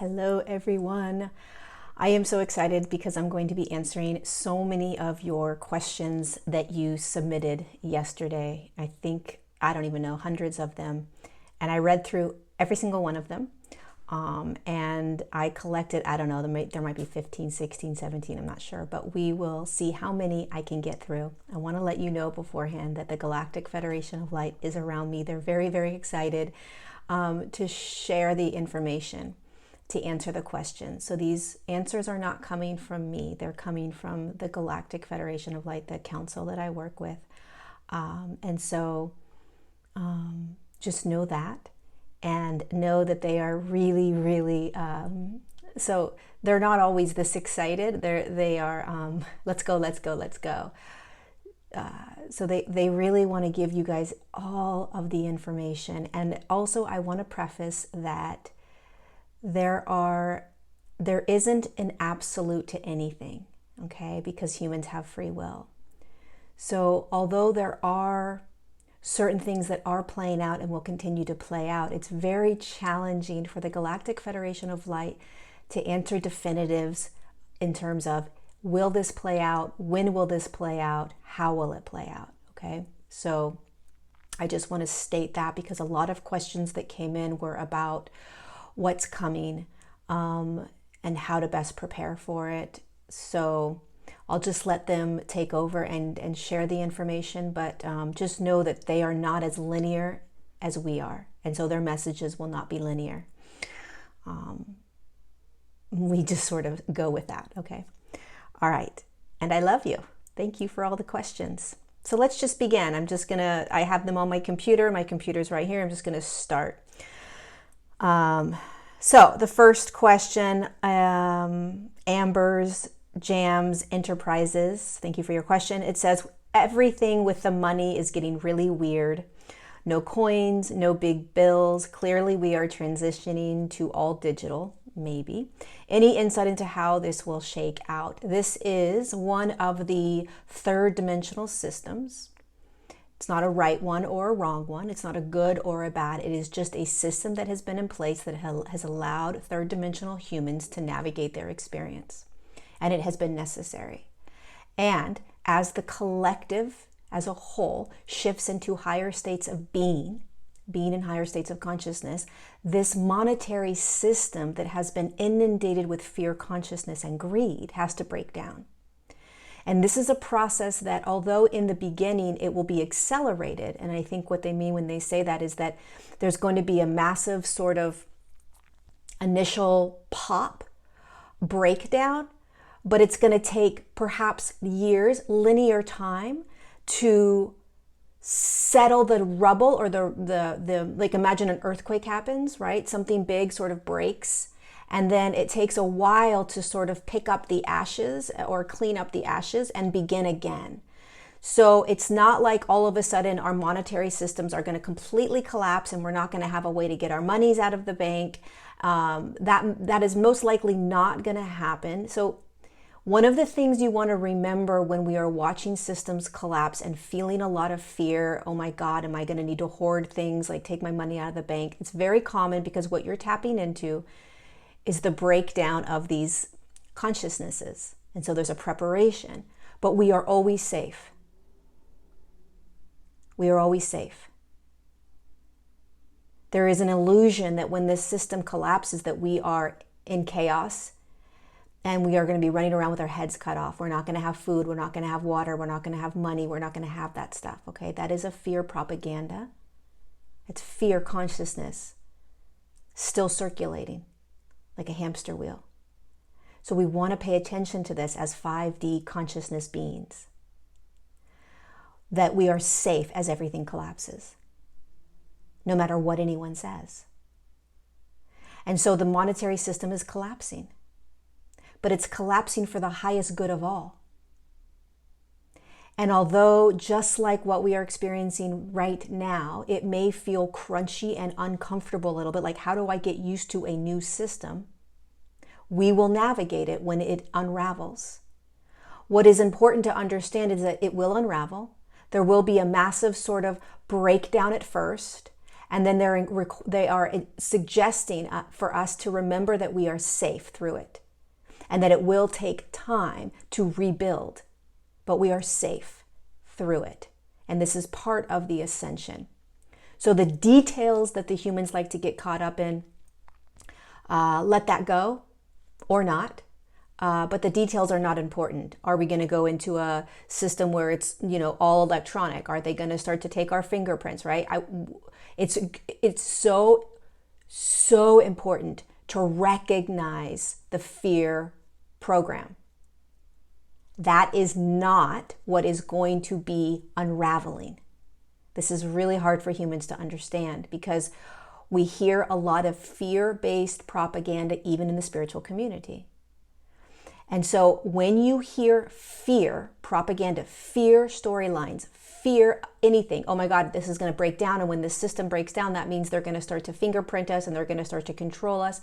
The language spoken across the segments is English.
Hello, everyone. I am so excited because I'm going to be answering so many of your questions that you submitted yesterday. I don't even know, hundreds of them. And I read through every single one of them. And I collected, I don't know, there might be 15, 16, 17, I'm not sure, but we will see how many I can get through. I want to let you know beforehand that the Galactic Federation of Light is around me. They're very, very excited to share the information, to answer the questions. So these answers are not coming from me. They're coming from the Galactic Federation of Light, the council that I work with. Just know that, and know that they are really, really, so they're not always this excited. They are, let's go, let's go, let's go. So they really want to give you guys all of the information. And also I want to preface that there isn't an absolute to anything, okay? Because humans have free will. So although there are certain things that are playing out and will continue to play out, it's very challenging for the Galactic Federation of Light to answer definitives in terms of, will this play out? When will this play out? How will it play out? Okay, so I just want to state that because a lot of questions that came in were about what's coming and how to best prepare for it. So I'll just let them take over and share the information, but just know that they are not as linear as we are. And so their messages will not be linear. We just sort of go with that, okay? All right, and I love you. Thank you for all the questions. So let's just begin. I have them on my computer. My computer's right here. I'm just gonna start. So the first question, Amber's Jams Enterprises, thank you for your question. It says, everything with the money is getting really weird. No coins, no big bills. Clearly we are transitioning to all digital, maybe. Any insight into how this will shake out? This is one of the third dimensional systems. It's not a right one or a wrong one. It's not a good or a bad. It is just a system that has been in place that has allowed third dimensional humans to navigate their experience. And it has been necessary. And as the collective as a whole shifts into higher states of being in higher states of consciousness, this monetary system that has been inundated with fear, consciousness, and greed has to break down. And this is a process that, although in the beginning it will be accelerated, and I think what they mean when they say that is that there's going to be a massive sort of initial pop breakdown, but it's going to take perhaps years, linear time, to settle the rubble or the like, imagine an earthquake happens, right? Something big sort of breaks, and then it takes a while to sort of pick up the ashes or clean up the ashes and begin again. So it's not like all of a sudden our monetary systems are going to completely collapse and we're not going to have a way to get our monies out of the bank. That is most likely not going to happen. So one of the things you want to remember when we are watching systems collapse and feeling a lot of fear, oh my God, am I going to need to hoard things, like take my money out of the bank? It's very common because what you're tapping into is the breakdown of these consciousnesses. And so there's a preparation, but we are always safe. We are always safe. There is an illusion that when this system collapses that we are in chaos and we are going to be running around with our heads cut off. We're not going to have food. We're not going to have water. We're not going to have money. We're not going to have that stuff, okay? That is a fear propaganda. It's fear consciousness still circulating like a hamster wheel. So we want to pay attention to this as 5D consciousness beings, that we are safe as everything collapses, no matter what anyone says. And so the monetary system is collapsing, but it's collapsing for the highest good of all. And although just like what we are experiencing right now, it may feel crunchy and uncomfortable a little bit, like how do I get used to a new system? We will navigate it when it unravels. What is important to understand is that it will unravel. There will be a massive sort of breakdown at first, And then they are suggesting for us to remember that we are safe through it and that it will take time to rebuild, but we are safe through it. And this is part of the ascension. So the details that the humans like to get caught up in, let that go or not. But the details are not important. Are we going to go into a system where it's, all electronic? Are they going to start to take our fingerprints, right? It's so important to recognize the fear program. That is not what is going to be unraveling. This is really hard for humans to understand because we hear a lot of fear-based propaganda even in the spiritual community. And so when you hear fear propaganda, fear storylines, fear anything, oh my God, this is going to break down. And when this system breaks down, that means they're going to start to fingerprint us and they're going to start to control us.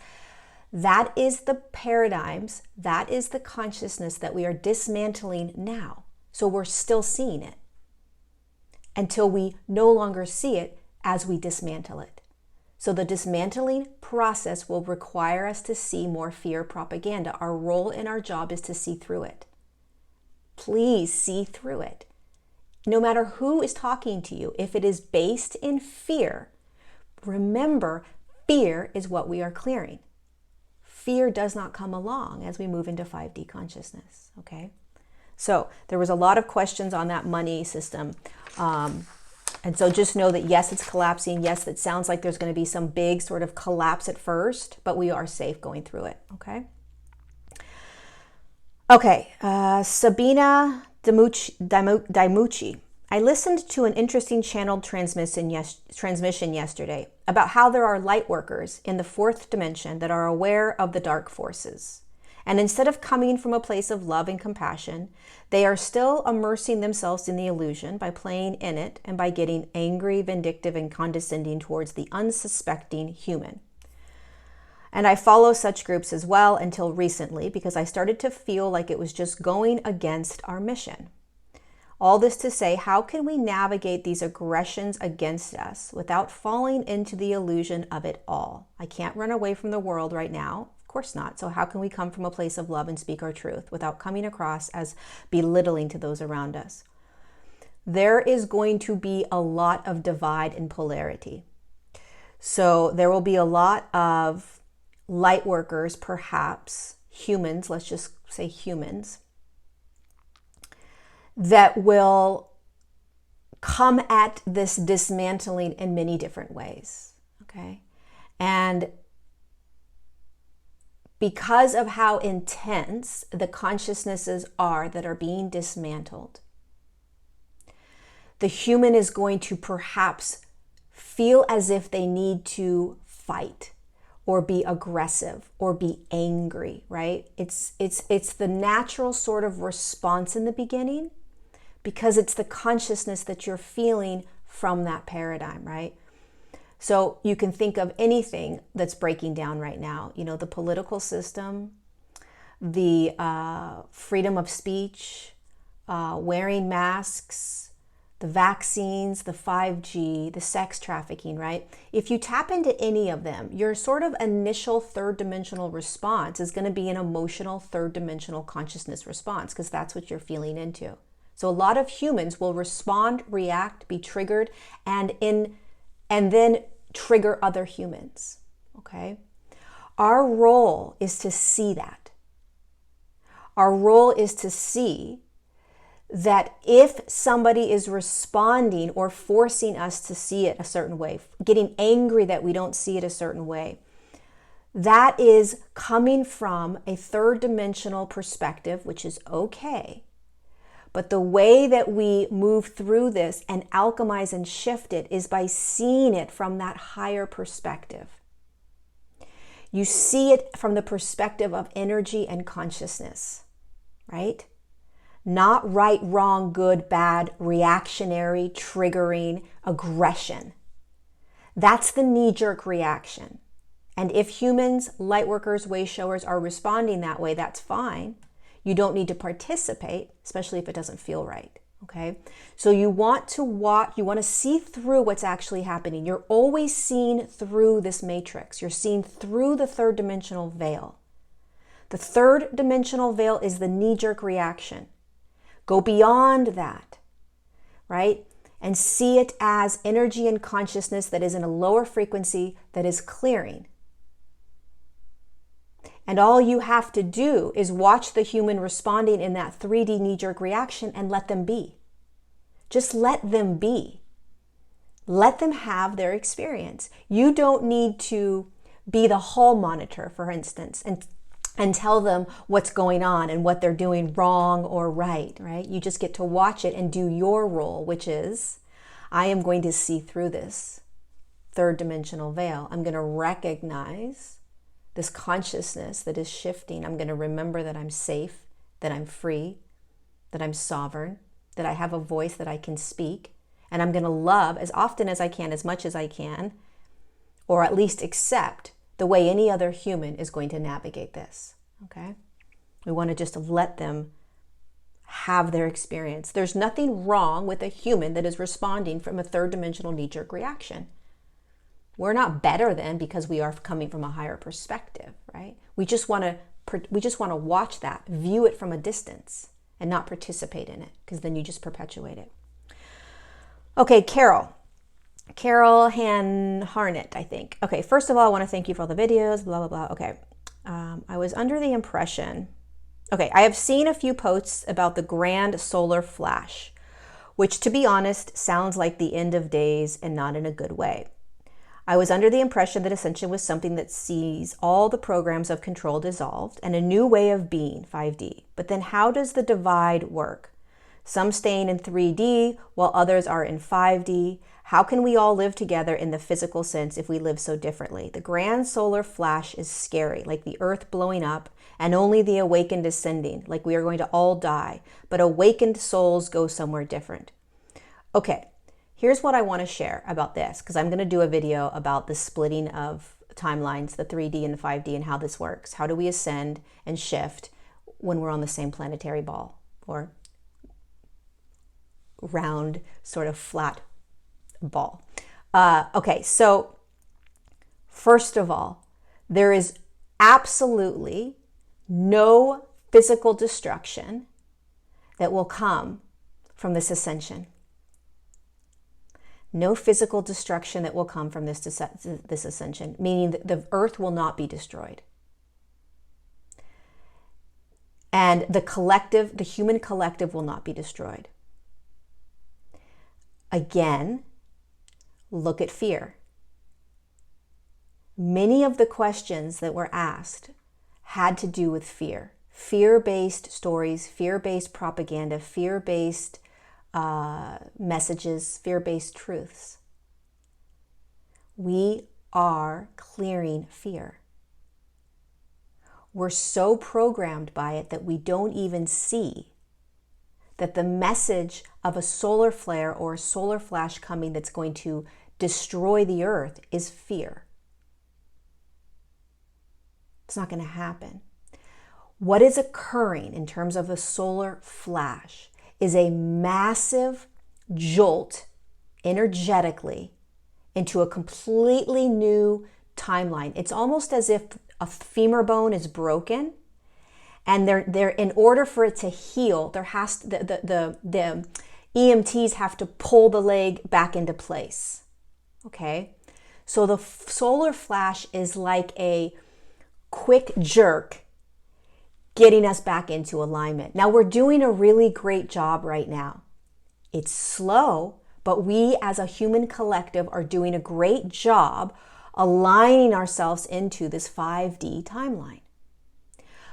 That is the paradigms, that is the consciousness that we are dismantling now. So we're still seeing it until we no longer see it as we dismantle it. So the dismantling process will require us to see more fear propaganda. Our role in our job is to see through it. Please see through it. No matter who is talking to you, if it is based in fear, remember, fear is what we are clearing. Fear does not come along as we move into 5D consciousness, okay? So there was a lot of questions on that money system. And so just know that yes, it's collapsing. Yes, it sounds like there's going to be some big sort of collapse at first, but we are safe going through it, okay? Okay, Sabina Daimucci. I listened to an interesting channeled transmission yesterday about how there are light workers in the fourth dimension that are aware of the dark forces. And instead of coming from a place of love and compassion, they are still immersing themselves in the illusion by playing in it and by getting angry, vindictive, and condescending towards the unsuspecting human. And I follow such groups as well until recently because I started to feel like it was just going against our mission. All this to say, how can we navigate these aggressions against us without falling into the illusion of it all? I can't run away from the world right now. Of course not. So how can we come from a place of love and speak our truth without coming across as belittling to those around us? There is going to be a lot of divide and polarity. So there will be a lot of light workers, perhaps humans, let's just say humans, that will come at this dismantling in many different ways, okay? And because of how intense the consciousnesses are that are being dismantled, the human is going to perhaps feel as if they need to fight or be aggressive or be angry, right? It's the natural sort of response in the beginning because it's the consciousness that you're feeling from that paradigm, right? So you can think of anything that's breaking down right now, the political system, the freedom of speech, wearing masks, the vaccines, the 5G, the sex trafficking, right? If you tap into any of them, your sort of initial third dimensional response is going to be an emotional third dimensional consciousness response because that's what you're feeling into. So a lot of humans will respond, react, be triggered, and then trigger other humans, okay? Our role is to see that. Our role is to see that if somebody is responding or forcing us to see it a certain way, getting angry that we don't see it a certain way, that is coming from a third dimensional perspective, which is okay. But the way that we move through this and alchemize and shift it is by seeing it from that higher perspective. You see it from the perspective of energy and consciousness, right? Not right, wrong, good, bad, reactionary, triggering, aggression. That's the knee-jerk reaction. And if humans, light workers, way showers are responding that way, that's fine. You don't need to participate, especially if it doesn't feel right. Okay, so you want to watch, you want to see through what's actually happening. You're always seeing through this matrix. You're seeing through the third dimensional veil. The third dimensional veil is the knee-jerk reaction. Go beyond that, right? And see it as energy and consciousness that is in a lower frequency that is clearing. And all you have to do is watch the human responding in that 3D knee-jerk reaction and let them be. Just let them be. Let them have their experience. You don't need to be the hall monitor, for instance, and tell them what's going on and what they're doing wrong or right? You just get to watch it and do your role, which is, I am going to see through this third dimensional veil. I'm going to recognize this consciousness that is shifting. I'm going to remember that I'm safe, that I'm free, that I'm sovereign, that I have a voice that I can speak, and I'm going to love as often as I can, as much as I can, or at least accept the way any other human is going to navigate this, okay? We want to just let them have their experience. There's nothing wrong with a human that is responding from a third dimensional knee-jerk reaction. We're not better than because we are coming from a higher perspective, right? We just want to watch that, view it from a distance, and not participate in it, because then you just perpetuate it. Okay, Carol Harnett, I think. Okay, first of all, I want to thank you for all the videos, blah, blah, blah. Okay, I was under the impression, okay, I have seen a few posts about the grand solar flash, which to be honest, sounds like the end of days and not in a good way. I was under the impression that ascension was something that sees all the programs of control dissolved and a new way of being, 5D. But then how does the divide work? Some staying in 3D while others are in 5D. How can we all live together in the physical sense if we live so differently? The grand solar flash is scary, like the earth blowing up and only the awakened ascending, like we are going to all die. But awakened souls go somewhere different. Okay. Here's what I want to share about this, because I'm going to do a video about the splitting of timelines, the 3D and the 5D, and how this works. How do we ascend and shift when we're on the same planetary ball, or round, sort of flat ball? Okay, so first of all, there is absolutely no physical destruction that will come from this ascension. No physical destruction that will come from this ascension, meaning that the earth will not be destroyed. And the human collective will not be destroyed. Again, look at fear. Many of the questions that were asked had to do with fear. Fear-based stories, fear-based propaganda, fear-based messages, fear-based truths. We are clearing fear. We're so programmed by it that we don't even see that the message of a solar flare or a solar flash coming that's going to destroy the earth is fear. It's not going to happen. What is occurring in terms of a solar flash is a massive jolt energetically into a completely new timeline. It's almost as if a femur bone is broken, and they're in order for it to heal, there has to, the EMTs have to pull the leg back into place. Okay, so the solar flash is like a quick jerk getting us back into alignment. Now, we're doing a really great job right now. It's slow, but we as a human collective are doing a great job aligning ourselves into this 5D timeline.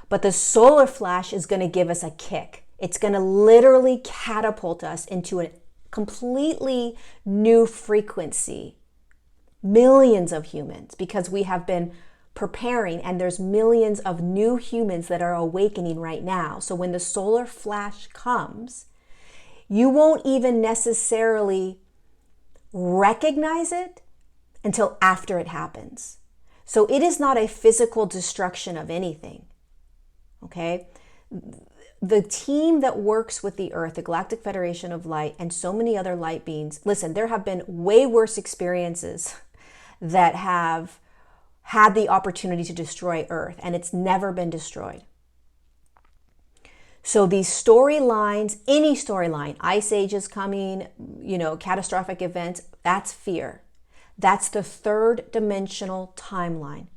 But the solar flash is going to give us a kick. It's going to literally catapult us into a completely new frequency. Millions of humans, because we have been preparing, and there's millions of new humans that are awakening right now. So when the solar flash comes, you won't even necessarily recognize it until after it happens. So it is not a physical destruction of anything. Okay? the team that works with the Earth, the Galactic Federation of Light, and so many other light beings, listen, there have been way worse experiences that have had the opportunity to destroy Earth, and it's never been destroyed. So these storylines, any storyline, ice ages coming, catastrophic events, that's fear. That's the third dimensional timeline.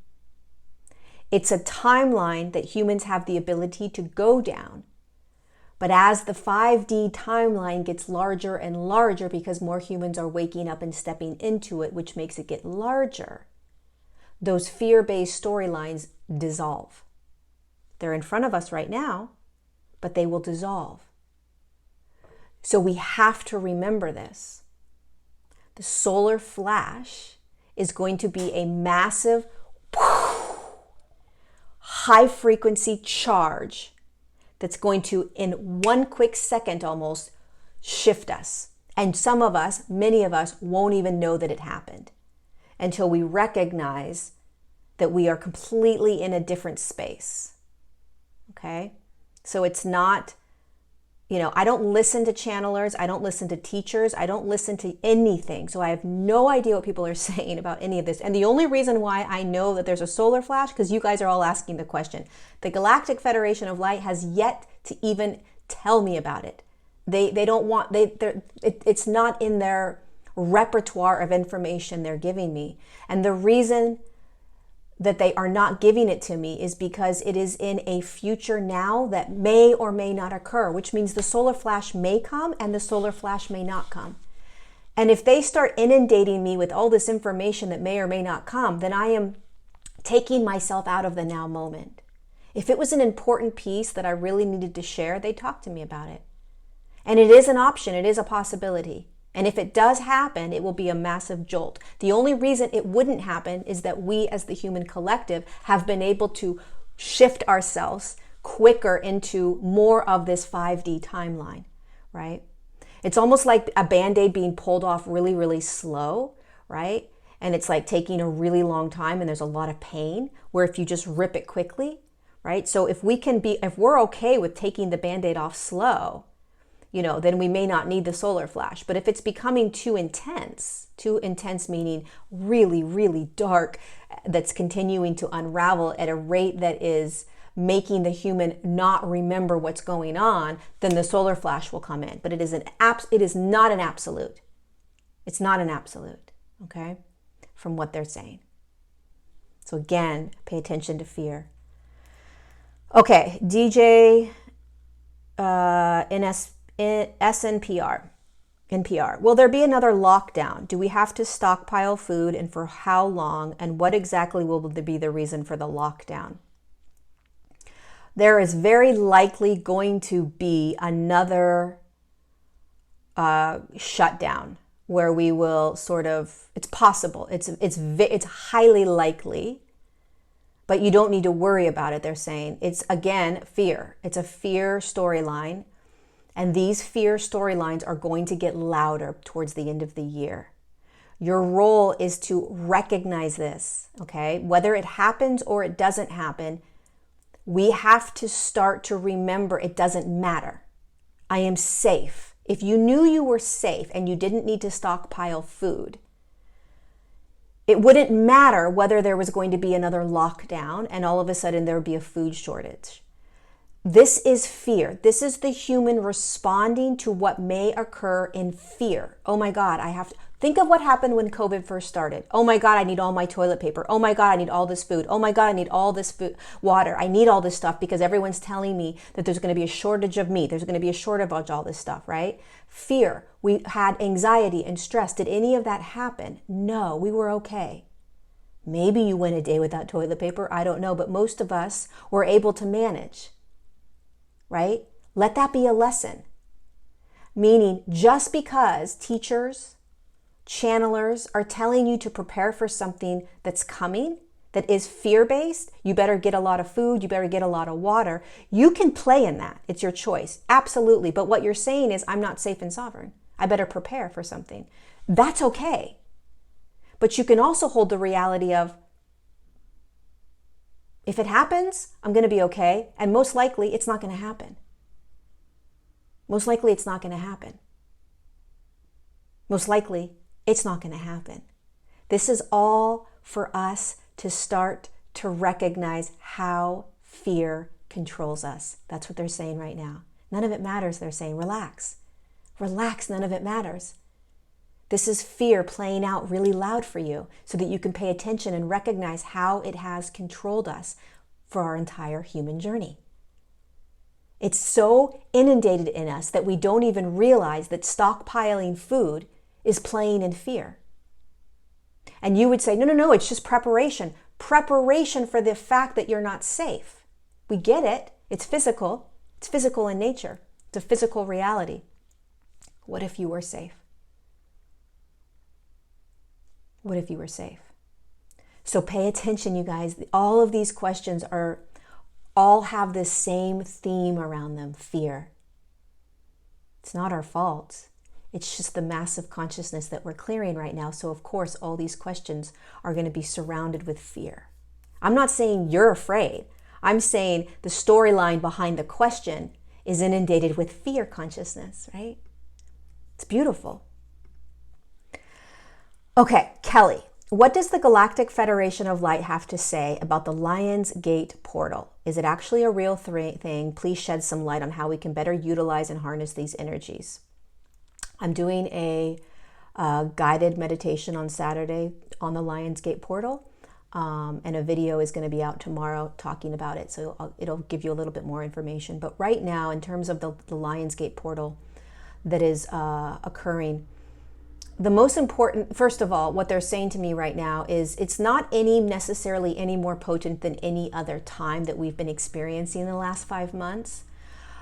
It's a timeline that humans have the ability to go down. But as the 5D timeline gets larger and larger, because more humans are waking up and stepping into it, which makes it get larger, those fear-based storylines dissolve. They're in front of us right now, but they will dissolve. So we have to remember this. The solar flash is going to be a massive, high-frequency charge that's going to, in one quick second almost, shift us. And some of us, many of us, won't even know that it happened until we recognize that we are completely in a different space. Okay? So it's not, I don't listen to channelers, I don't listen to teachers, I don't listen to anything. So I have no idea what people are saying about any of this. And the only reason why I know that there's a solar flash, because you guys are all asking the question. The Galactic Federation of Light has yet to even tell me about it. They don't want, it's not in their repertoire of information they're giving me. And the reason that they are not giving it to me is because it is in a future now that may or may not occur, which means the solar flash may come and the solar flash may not come. And if they start inundating me with all this information that may or may not come, then I am taking myself out of the now moment. If it was an important piece that I really needed to share, they'd talk to me about it. And it is an option, it is a possibility. And if it does happen, it will be a massive jolt. The only reason it wouldn't happen is that we as the human collective have been able to shift ourselves quicker into more of this 5D timeline, right? It's almost like a Band-Aid being pulled off really, really slow, right? And it's like taking a really long time and there's a lot of pain, where if you just rip it quickly, right? So if we're okay with taking the Band-Aid off slow, then we may not need the solar flash. But if it's becoming too intense meaning really, really dark, that's continuing to unravel at a rate that is making the human not remember what's going on, then the solar flash will come in. But it is not an absolute. It's not an absolute, okay? From what they're saying. So again, pay attention to fear. Okay, DJ NPR. Will there be another lockdown? Do we have to stockpile food, and for how long? And what exactly will be the reason for the lockdown? There is very likely going to be another shutdown where we will it's possible. It's highly likely, but you don't need to worry about it, they're saying. It's, again, fear. It's a fear storyline. And these fear storylines are going to get louder towards the end of the year. Your role is to recognize this, okay? Whether it happens or it doesn't happen, we have to start to remember it doesn't matter. I am safe. If you knew you were safe and you didn't need to stockpile food, it wouldn't matter whether there was going to be another lockdown and all of a sudden there would be a food shortage. This is fear. This is the human responding to what may occur in fear. Oh my God, think of what happened when COVID first started. Oh my God, I need all my toilet paper. Oh my God, I need all this food. Oh my God, I need all this food, water. I need all this stuff because everyone's telling me that there's going to be a shortage of meat. There's going to be a shortage of all this stuff, right? Fear. We had anxiety and stress. Did any of that happen? No, we were okay. Maybe you went a day without toilet paper. I don't know, but most of us were able to manage. Right? Let that be a lesson. Meaning, just because teachers, channelers are telling you to prepare for something that's coming, that is fear-based, you better get a lot of food, you better get a lot of water, you can play in that. It's your choice. Absolutely. But what you're saying is, I'm not safe and sovereign. I better prepare for something. That's okay. But you can also hold the reality of, if it happens, I'm going to be okay. And most likely, it's not going to happen. Most likely it's not going to happen. Most likely it's not going to happen. This is all for us to start to recognize how fear controls us. That's what they're saying right now. None of it matters, they're saying. Relax. Relax, none of it matters. This is fear playing out really loud for you so that you can pay attention and recognize how it has controlled us for our entire human journey. It's so inundated in us that we don't even realize that stockpiling food is playing in fear. And you would say, no, it's just preparation. Preparation for the fact that you're not safe. We get it. It's physical. It's physical in nature. It's a physical reality. What if you were safe? What if you were safe? So pay attention, you guys. All of these questions all have this same theme around them, fear. It's not our fault. It's just the massive consciousness that we're clearing right now. So of course, all these questions are going to be surrounded with fear. I'm not saying you're afraid. I'm saying the storyline behind the question is inundated with fear consciousness, right? It's beautiful. Okay, Kelly, what does the Galactic Federation of Light have to say about the Lion's Gate portal? Is it actually a real thing? Please shed some light on how we can better utilize and harness these energies. I'm doing a guided meditation on Saturday on the Lion's Gate portal, and a video is going to be out tomorrow talking about it, so it'll give you a little bit more information. But right now, in terms of the Lion's Gate portal that is occurring, the most important, first of all, what they're saying to me right now is it's not necessarily any more potent than any other time that we've been experiencing in the last 5 months.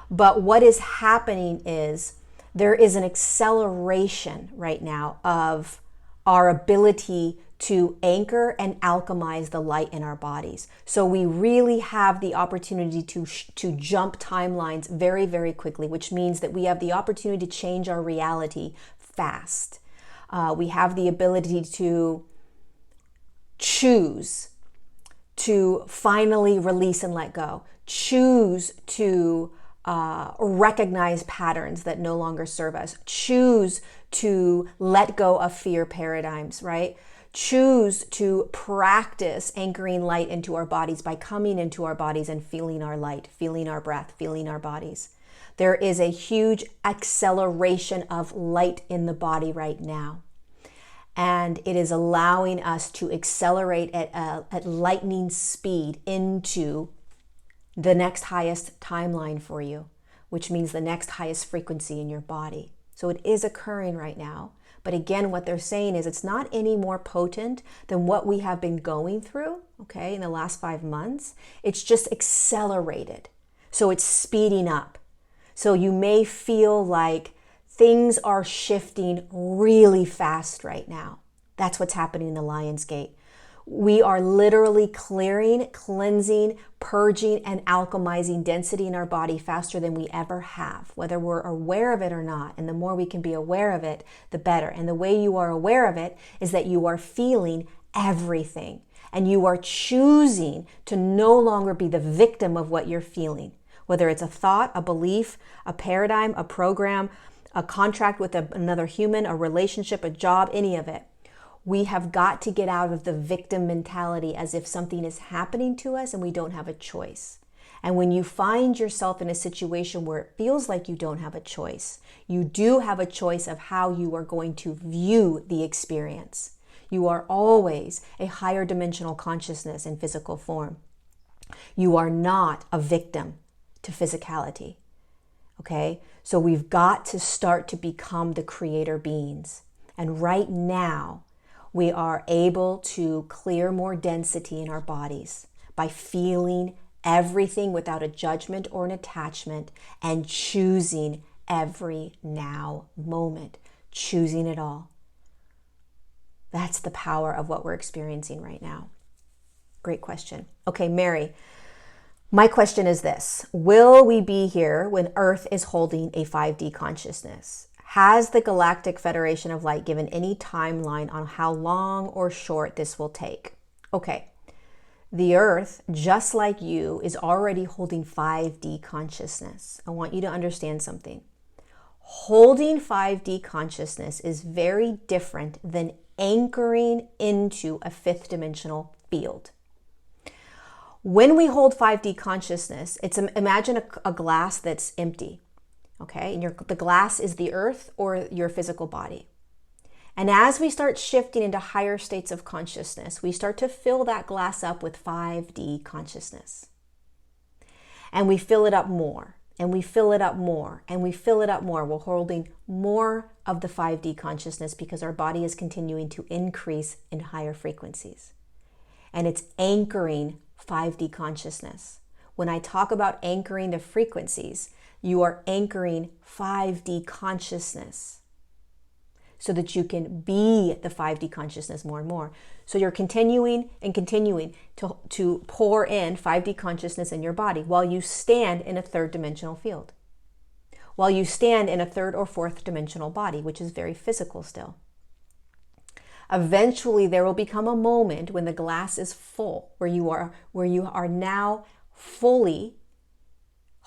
But what is happening is there is an acceleration right now of our ability to anchor and alchemize the light in our bodies. So we really have the opportunity to jump timelines very, very quickly, which means that we have the opportunity to change our reality fast. We have the ability to choose to finally release and let go, choose to recognize patterns that no longer serve us, choose to let go of fear paradigms, right? Choose to practice anchoring light into our bodies by coming into our bodies and feeling our light, feeling our breath, feeling our bodies. There is a huge acceleration of light in the body right now. And it is allowing us to accelerate at lightning speed into the next highest timeline for you, which means the next highest frequency in your body. So it is occurring right now. But again, what they're saying is it's not any more potent than what we have been going through, okay, in the last 5 months. It's just accelerated. So it's speeding up. So you may feel like things are shifting really fast right now. That's what's happening in the Lion's Gate. We are literally clearing, cleansing, purging, and alchemizing density in our body faster than we ever have, whether we're aware of it or not. And the more we can be aware of it, the better. And the way you are aware of it is that you are feeling everything. And you are choosing to no longer be the victim of what you're feeling, whether it's a thought, a belief, a paradigm, a program, a contract with another human, a relationship, a job, any of it. We have got to get out of the victim mentality as if something is happening to us and we don't have a choice. And when you find yourself in a situation where it feels like you don't have a choice, you do have a choice of how you are going to view the experience. You are always a higher dimensional consciousness in physical form. You are not a victim to physicality. Okay? So we've got to start to become the creator beings. And right now, we are able to clear more density in our bodies by feeling everything without a judgment or an attachment and choosing every now moment, choosing it all. That's the power of what we're experiencing right now. Great question. Okay, Mary, my question is this. Will we be here when Earth is holding a 5D consciousness? Has the Galactic Federation of Light given any timeline on how long or short this will take? Okay, the Earth, just like you, is already holding 5D consciousness. I want you to understand something. Holding 5D consciousness is very different than anchoring into a fifth dimensional field. When we hold 5D consciousness, imagine a glass that's empty, okay? And the glass is the earth or your physical body. And as we start shifting into higher states of consciousness, we start to fill that glass up with 5D consciousness. And we fill it up more, and we fill it up more, and we fill it up more. We're holding more of the 5D consciousness because our body is continuing to increase in higher frequencies. And it's anchoring 5D consciousness. When I talk about anchoring the frequencies, you are anchoring 5D consciousness so that you can be the 5D consciousness more and more. So you're continuing and continuing to pour in 5D consciousness in your body while you stand in a third dimensional field, while you stand in a third or fourth dimensional body, which is very physical still. Eventually, there will become a moment when the glass is full, where you are now fully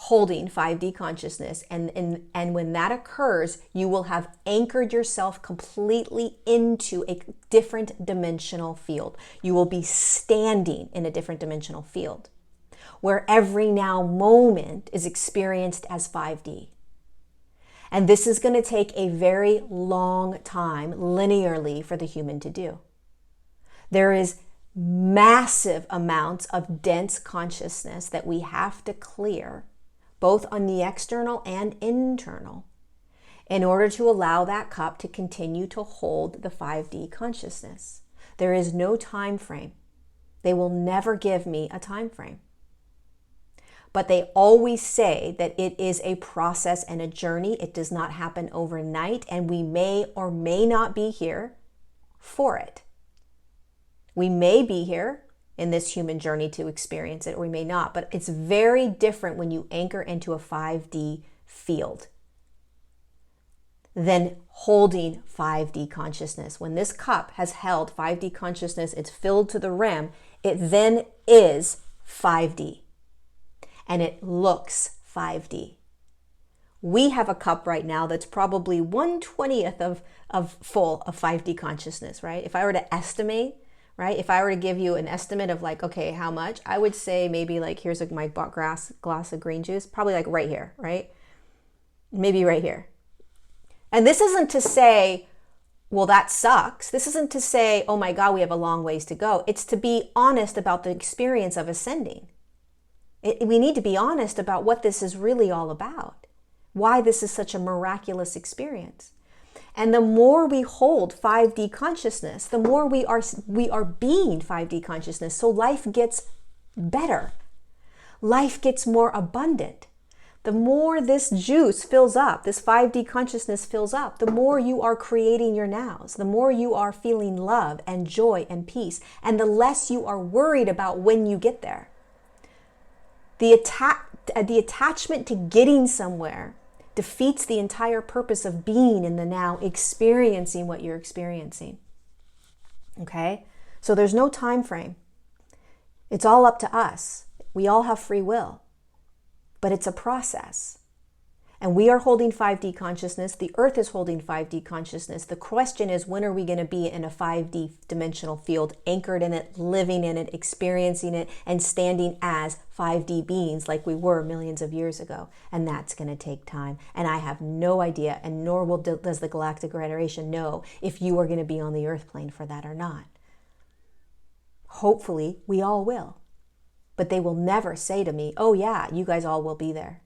holding 5D consciousness. And when that occurs, you will have anchored yourself completely into a different dimensional field. You will be standing in a different dimensional field where every now moment is experienced as 5D. And this is going to take a very long time linearly for the human to do. There is massive amounts of dense consciousness that we have to clear, both on the external and internal, in order to allow that cup to continue to hold the 5D consciousness. There is no time frame. They will never give me a time frame. But they always say that it is a process and a journey. It does not happen overnight, and we may or may not be here for it. We may be here in this human journey to experience it, or we may not, but it's very different when you anchor into a 5D field than holding 5D consciousness. When this cup has held 5D consciousness, it's filled to the rim, it then is 5D. And it looks 5D. We have a cup right now that's probably 1/20th of full of 5D consciousness, right? If I were to estimate, right? If I were to give you an estimate of like, okay, how much? I would say maybe like, here's my glass of green juice, probably like right here, right? Maybe right here. And this isn't to say, well, that sucks. This isn't to say, oh my God, we have a long ways to go. It's to be honest about the experience of ascending. We need to be honest about what this is really all about, why this is such a miraculous experience. And the more we hold 5D consciousness, the more we are being 5D consciousness. So life gets better. Life gets more abundant. The more this juice fills up, this 5D consciousness fills up, the more you are creating your nows, the more you are feeling love and joy and peace, and the less you are worried about when you get there. The attachment to getting somewhere defeats the entire purpose of being in the now, experiencing what you're experiencing. Okay? So there's no time frame. It's all up to us. We all have free will. But it's a process. And we are holding 5D consciousness. The earth is holding 5D consciousness. The question is, when are we going to be in a 5D dimensional field, anchored in it, living in it, experiencing it, and standing as 5D beings like we were millions of years ago? And that's going to take time. And I have no idea, and nor does the Galactic Federation know if you are going to be on the earth plane for that or not. Hopefully, we all will. But they will never say to me, oh yeah, you guys all will be there.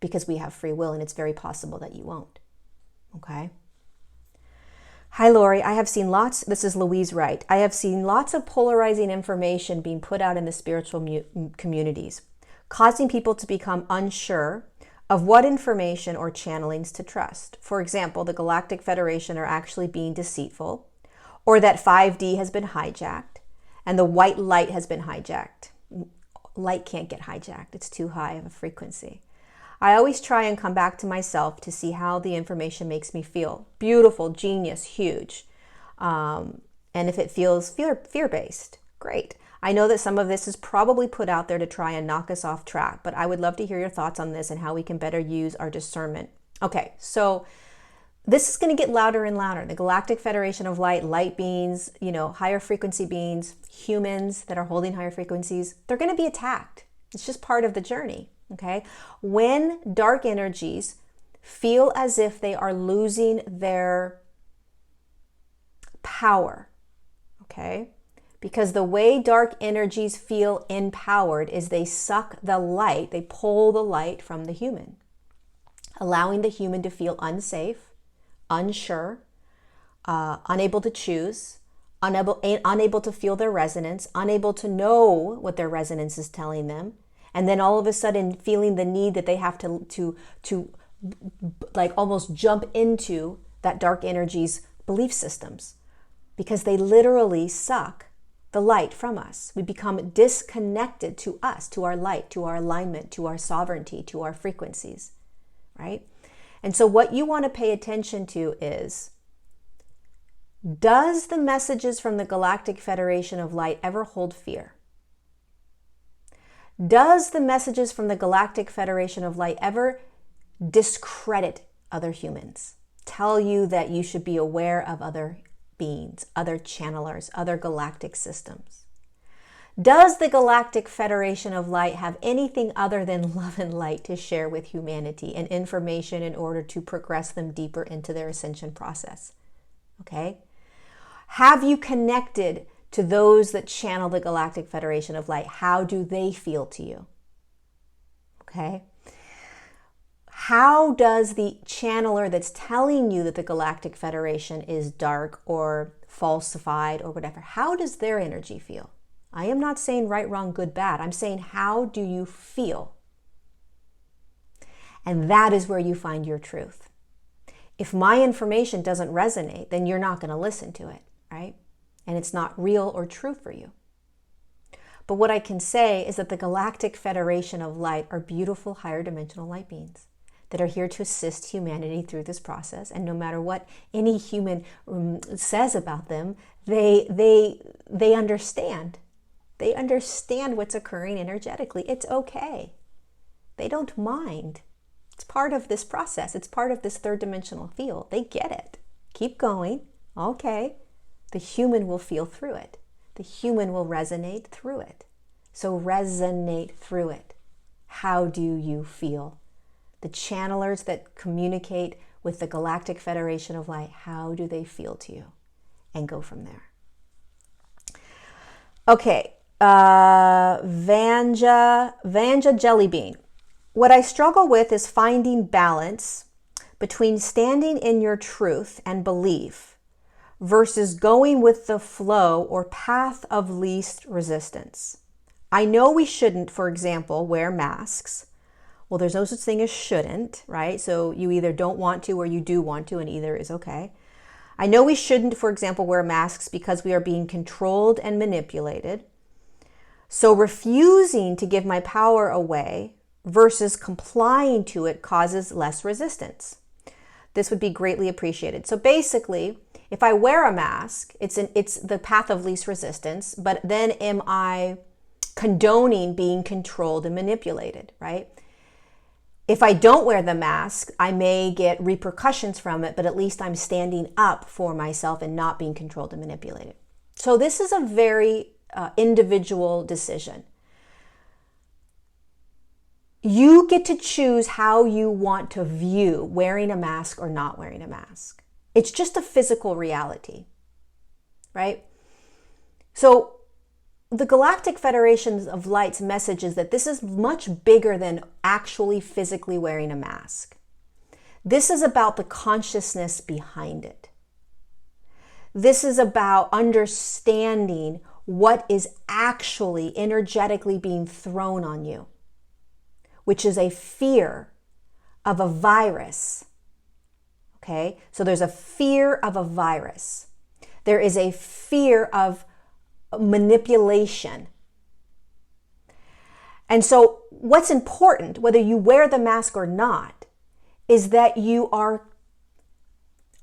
Because we have free will, and it's very possible that you won't. Okay? Hi, Laurie. I have seen lots, this is Louise Wright. I have seen lots of polarizing information being put out in the spiritual communities, causing people to become unsure of what information or channelings to trust. For example, the Galactic Federation are actually being deceitful, or that 5D has been hijacked, and the white light has been hijacked. Light can't get hijacked. It's too high of a frequency. I always try and come back to myself to see how the information makes me feel. Beautiful, genius, huge. And if it feels fear-based, great. I know that some of this is probably put out there to try and knock us off track, but I would love to hear your thoughts on this and how we can better use our discernment Okay, so this is going to get louder and louder. The Galactic Federation of Light, light beings, higher frequency beings, humans that are holding higher frequencies, they're going to be attacked. It's just part of the journey, okay? When dark energies feel as if they are losing their power, okay? Because the way dark energies feel empowered is they suck the light, they pull the light from the human, allowing the human to feel unsafe, unsure, unable to choose, unable to feel their resonance, unable to know what their resonance is telling them, and then all of a sudden feeling the need that they have to like almost jump into that dark energy's belief systems, because they literally suck the light from us. We become disconnected to us, to our light, to our alignment, to our sovereignty, to our frequencies, right? And so what you want to pay attention to is, does the messages from the Galactic Federation of Light ever hold fear? Does the messages from the Galactic Federation of Light ever discredit other humans? Tell you that you should be aware of other beings, other channelers, other galactic systems? Does the Galactic Federation of Light have anything other than love and light to share with humanity and information in order to progress them deeper into their ascension process? Okay? Have you connected to those that channel the Galactic Federation of Light? How do they feel to you? Okay? How does the channeler that's telling you that the Galactic Federation is dark or falsified or whatever, how does their energy feel? I am not saying right, wrong, good, bad. I'm saying, how do you feel? And that is where you find your truth. If my information doesn't resonate, then you're not going to listen to it, right? And it's not real or true for you. But what I can say is that the Galactic Federation of Light are beautiful higher dimensional light beings that are here to assist humanity through this process. And no matter what any human says about them, they understand. They understand what's occurring energetically. It's okay. They don't mind. It's part of this process. It's part of this third dimensional field. They get it. Keep going. Okay. The human will feel through it. The human will resonate through it. So resonate through it. How do you feel? The channelers that communicate with the Galactic Federation of Light, how do they feel to you? And go from there. Okay. Vanja Jellybean. What I struggle with is finding balance between standing in your truth and belief versus going with the flow or path of least resistance. I know we shouldn't, for example, wear masks. Well, there's no such thing as shouldn't, right? So you either don't want to or you do want to, and either is okay. I know we shouldn't, for example, wear masks because we are being controlled and manipulated. So refusing to give my power away versus complying to it causes less resistance. This would be greatly appreciated. So basically, if I wear a mask, it's the path of least resistance, but then am I condoning being controlled and manipulated, right? If I don't wear the mask, I may get repercussions from it, but at least I'm standing up for myself and not being controlled and manipulated. So this is a very individual decision. You get to choose how you want to view wearing a mask or not wearing a mask. It's just a physical reality, right? So the Galactic Federation of Light's message is that this is much bigger than actually physically wearing a mask. This is about the consciousness behind it. This is about understanding what is actually energetically being thrown on you, which is a fear of a virus. Okay? So there's a fear of a virus. There is a fear of manipulation. And so what's important, whether you wear the mask or not, is that you are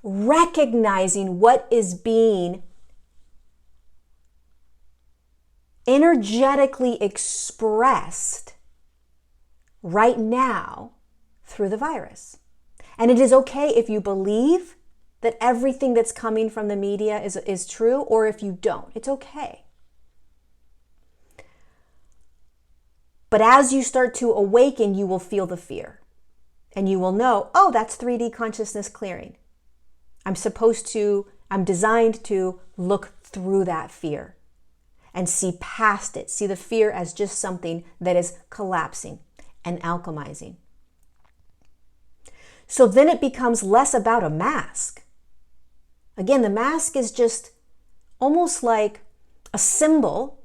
recognizing what is being energetically expressed right now through the virus. And it is okay if you believe that everything that's coming from the media is true, or if you don't. It's okay. But as you start to awaken, you will feel the fear. And you will know, oh, that's 3D consciousness clearing. I'm designed to look through that fear and see past it. See the fear as just something that is collapsing and alchemizing. So then it becomes less about a mask. Again, the mask is just almost like a symbol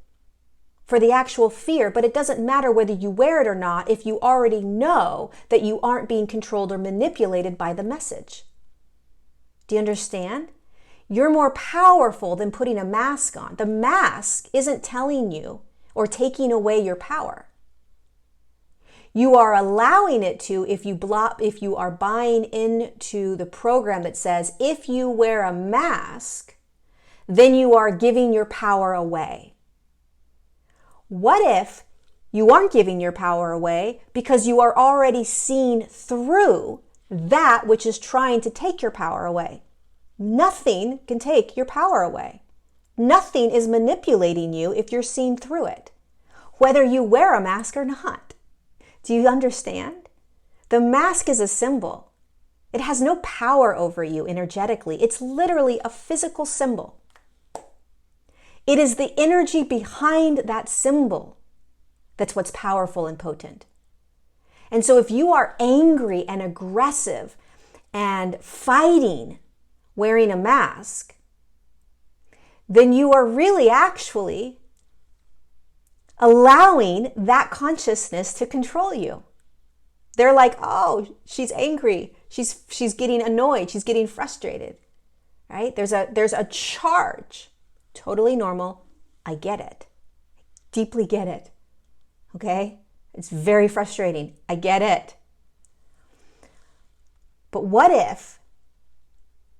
for the actual fear, but it doesn't matter whether you wear it or not if you already know that you aren't being controlled or manipulated by the message. Do you understand? You're more powerful than putting a mask on. The mask isn't telling you or taking away your power. You are allowing it to if you are buying into the program that says if you wear a mask, then you are giving your power away. What if you aren't giving your power away because you are already seeing through that which is trying to take your power away? Nothing can take your power away. Nothing is manipulating you if you're seeing through it, whether you wear a mask or not. Do you understand? The mask is a symbol. It has no power over you energetically. It's literally a physical symbol. It is the energy behind that symbol that's what's powerful and potent. And so if you are angry and aggressive and fighting wearing a mask, then you are really actually allowing that consciousness to control you. They're like, oh, she's angry. She's getting annoyed. She's getting frustrated, right? There's a charge. Totally normal. I get it. I deeply get it. Okay? It's very frustrating. I get it. But what if,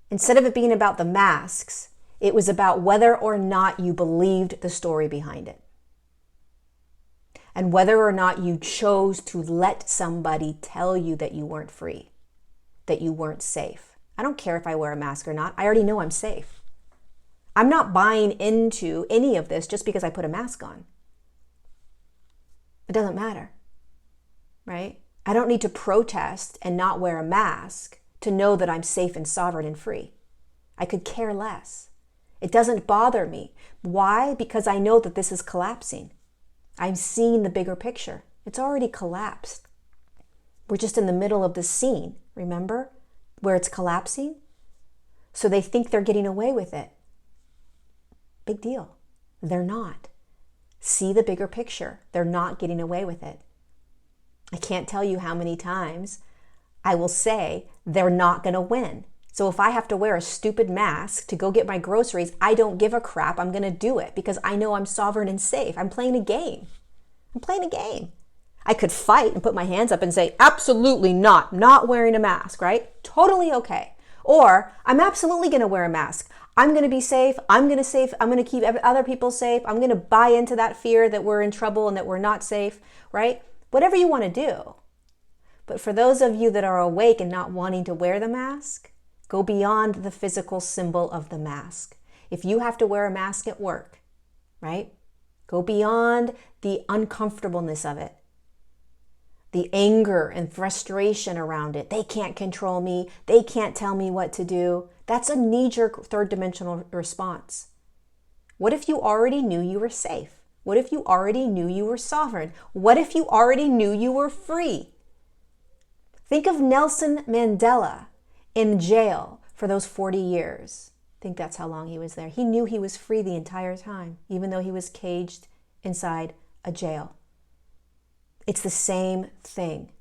instead of it being about the masks, it was about whether or not you believed the story behind it? And whether or not you chose to let somebody tell you that you weren't free, that you weren't safe. I don't care if I wear a mask or not. I already know I'm safe. I'm not buying into any of this just because I put a mask on. It doesn't matter, right? I don't need to protest and not wear a mask to know that I'm safe and sovereign and free. I could care less. It doesn't bother me. Why? Because I know that this is collapsing. I'm seeing the bigger picture. It's already collapsed. We're just in the middle of the scene, remember? Where it's collapsing. So they think they're getting away with it. Big deal. They're not. See the bigger picture. They're not getting away with it. I can't tell you how many times I will say they're not going to win. So if I have to wear a stupid mask to go get my groceries, I don't give a crap. I'm going to do it because I know I'm sovereign and safe. I'm playing a game. I'm playing a game. I could fight and put my hands up and say, absolutely not wearing a mask, right? Totally okay. Or I'm absolutely going to wear a mask. I'm going to be safe. I'm going to keep other people safe. I'm going to buy into that fear that we're in trouble and that we're not safe, right? Whatever you want to do. But for those of you that are awake and not wanting to wear the mask, go beyond the physical symbol of the mask. If you have to wear a mask at work, right? Go beyond the uncomfortableness of it. The anger and frustration around it. They can't control me. They can't tell me what to do. That's a knee-jerk third dimensional response. What if you already knew you were safe? What if you already knew you were sovereign? What if you already knew you were free? Think of Nelson Mandela in jail for those 40 years. I think that's how long he was there. He knew he was free the entire time, even though he was caged inside a jail. It's the same thing.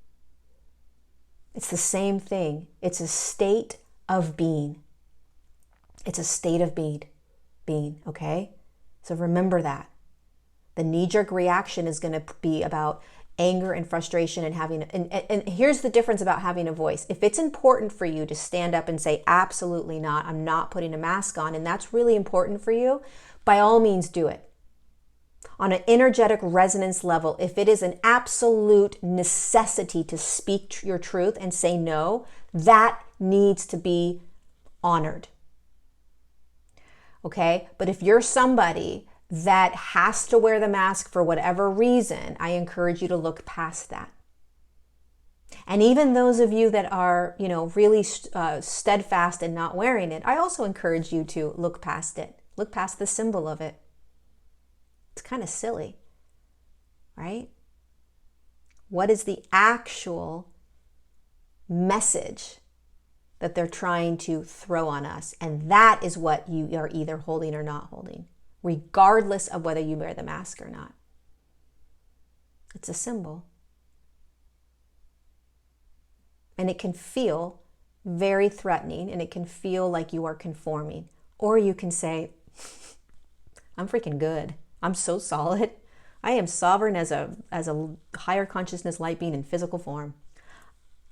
It's the same thing. It's a state of being. It's a state of being, okay? So remember that. The knee-jerk reaction is going to be about anger and frustration and having, and here's the difference about having a voice. If it's important for you to stand up and say, absolutely not, I'm not putting a mask on, and that's really important for you, by all means do it. On an energetic resonance level, if it is an absolute necessity to speak your truth and say no, that needs to be honored. Okay? But if you're somebody that has to wear the mask for whatever reason, I encourage you to look past that. And even those of you that are, really steadfast in not wearing it, I also encourage you to look past it. Look past the symbol of it. It's kind of silly, right? What is the actual message that they're trying to throw on us? And that is what you are either holding or not holding, regardless of whether you wear the mask or not. It's a symbol. And it can feel very threatening, and it can feel like you are conforming. Or you can say, I'm freaking good. I'm so solid. I am sovereign as a higher consciousness light being in physical form.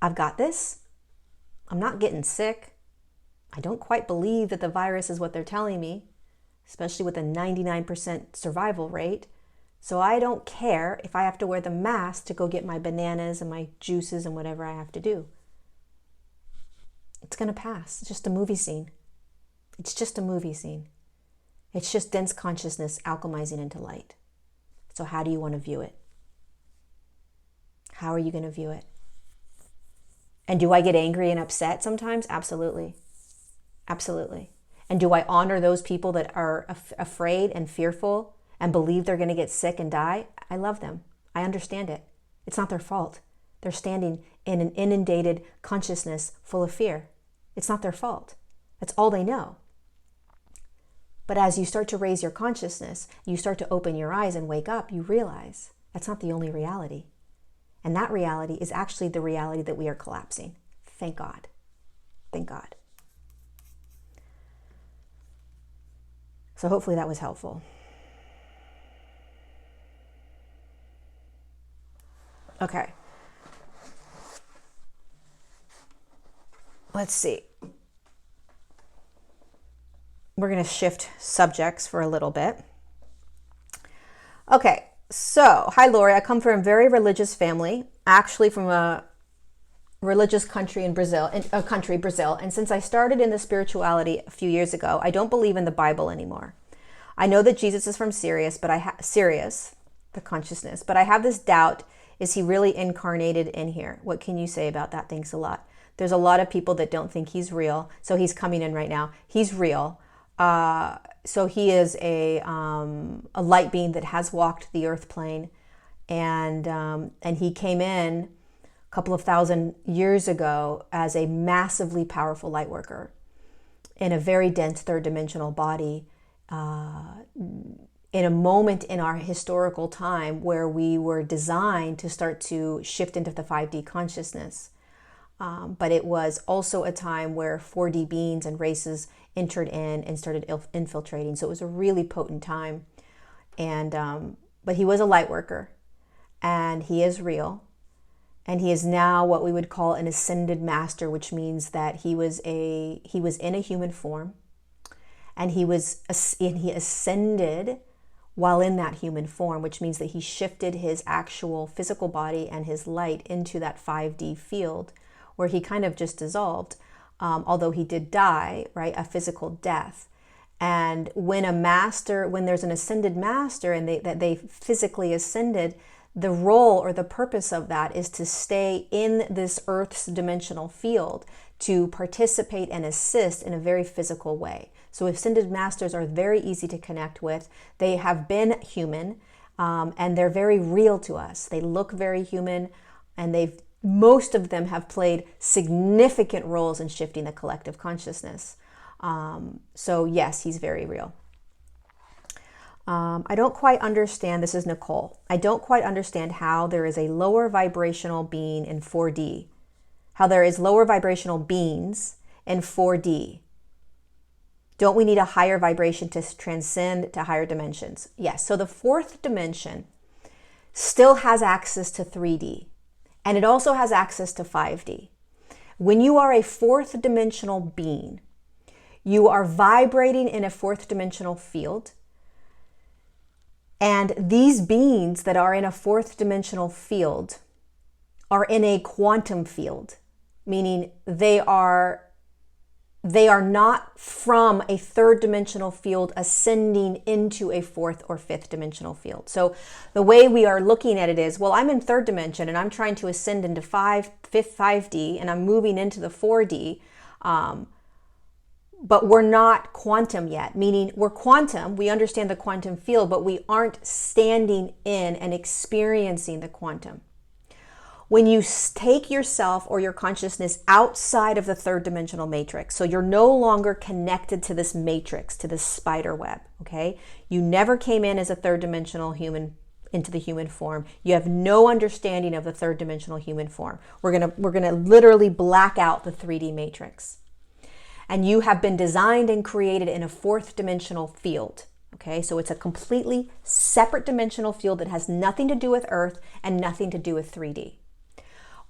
I've got this. I'm not getting sick. I don't quite believe that the virus is what they're telling me, especially with a 99% survival rate. So I don't care if I have to wear the mask to go get my bananas and my juices and whatever I have to do. It's going to pass. It's just a movie scene. It's just a movie scene. It's just dense consciousness alchemizing into light. So how do you want to view it? How are you going to view it? And do I get angry and upset sometimes? Absolutely. Absolutely. And do I honor those people that are afraid and fearful and believe they're going to get sick and die? I love them. I understand it. It's not their fault. They're standing in an inundated consciousness full of fear. It's not their fault. That's all they know. But as you start to raise your consciousness, you start to open your eyes and wake up, you realize that's not the only reality. And that reality is actually the reality that we are collapsing. Thank God. Thank God. So hopefully that was helpful. Okay. Let's see. We're going to shift subjects for a little bit. Okay, so hi Laurie, I come from a very religious family, actually from a religious country in Brazil, and since I started in the spirituality a few years ago, I don't believe in the Bible anymore. I know that Jesus is from Sirius, the consciousness, but I have this doubt, is he really incarnated in here? What can you say about that? Thanks a lot. There's a lot of people that don't think he's real, so he's coming in right now. He's real. So he is a light being that has walked the earth plane, and he came in a couple of thousand years ago as a massively powerful light worker in a very dense third dimensional body, in a moment in our historical time where we were designed to start to shift into the 5D consciousness. But it was also a time where 4D beings and races entered in and started infiltrating. So it was a really potent time. And but he was a light worker, and he is real. And he is now what we would call an ascended master, which means that he was in a human form, and he ascended while in that human form, which means that he shifted his actual physical body and his light into that 5D field, where he kind of just dissolved, although he did die, right, a physical death. And when there's an ascended master and they physically ascended, the role or the purpose of that is to stay in this Earth's dimensional field, to participate and assist in a very physical way. So ascended masters are very easy to connect with. They have been human, and they're very real to us. They look very human, and most of them have played significant roles in shifting the collective consciousness. So yes, he's very real. I don't quite understand, this is Nicole, I don't quite understand how there is a lower vibrational being in 4D, how there is lower vibrational beings in 4D. Don't we need a higher vibration to transcend to higher dimensions? Yes, so the fourth dimension still has access to 3D, and it also has access to 5D. When you are a fourth dimensional being, you are vibrating in a fourth dimensional field. And these beings that are in a fourth dimensional field are in a quantum field, meaning they are not from a third dimensional field ascending into a fourth or fifth dimensional field. So the way we are looking at it is, well, I'm in third dimension and I'm trying to ascend into 5D and I'm moving into the 4D, but we're not quantum yet, meaning we're quantum, we understand the quantum field, but we aren't standing in and experiencing the quantum. When you take yourself or your consciousness outside of the third dimensional matrix, so you're no longer connected to this matrix, to this spider web, okay? You never came in as a third dimensional human into the human form. You have no understanding of the third dimensional human form. We're gonna literally black out the 3D matrix. And you have been designed and created in a fourth dimensional field. Okay, so it's a completely separate dimensional field that has nothing to do with Earth and nothing to do with 3D.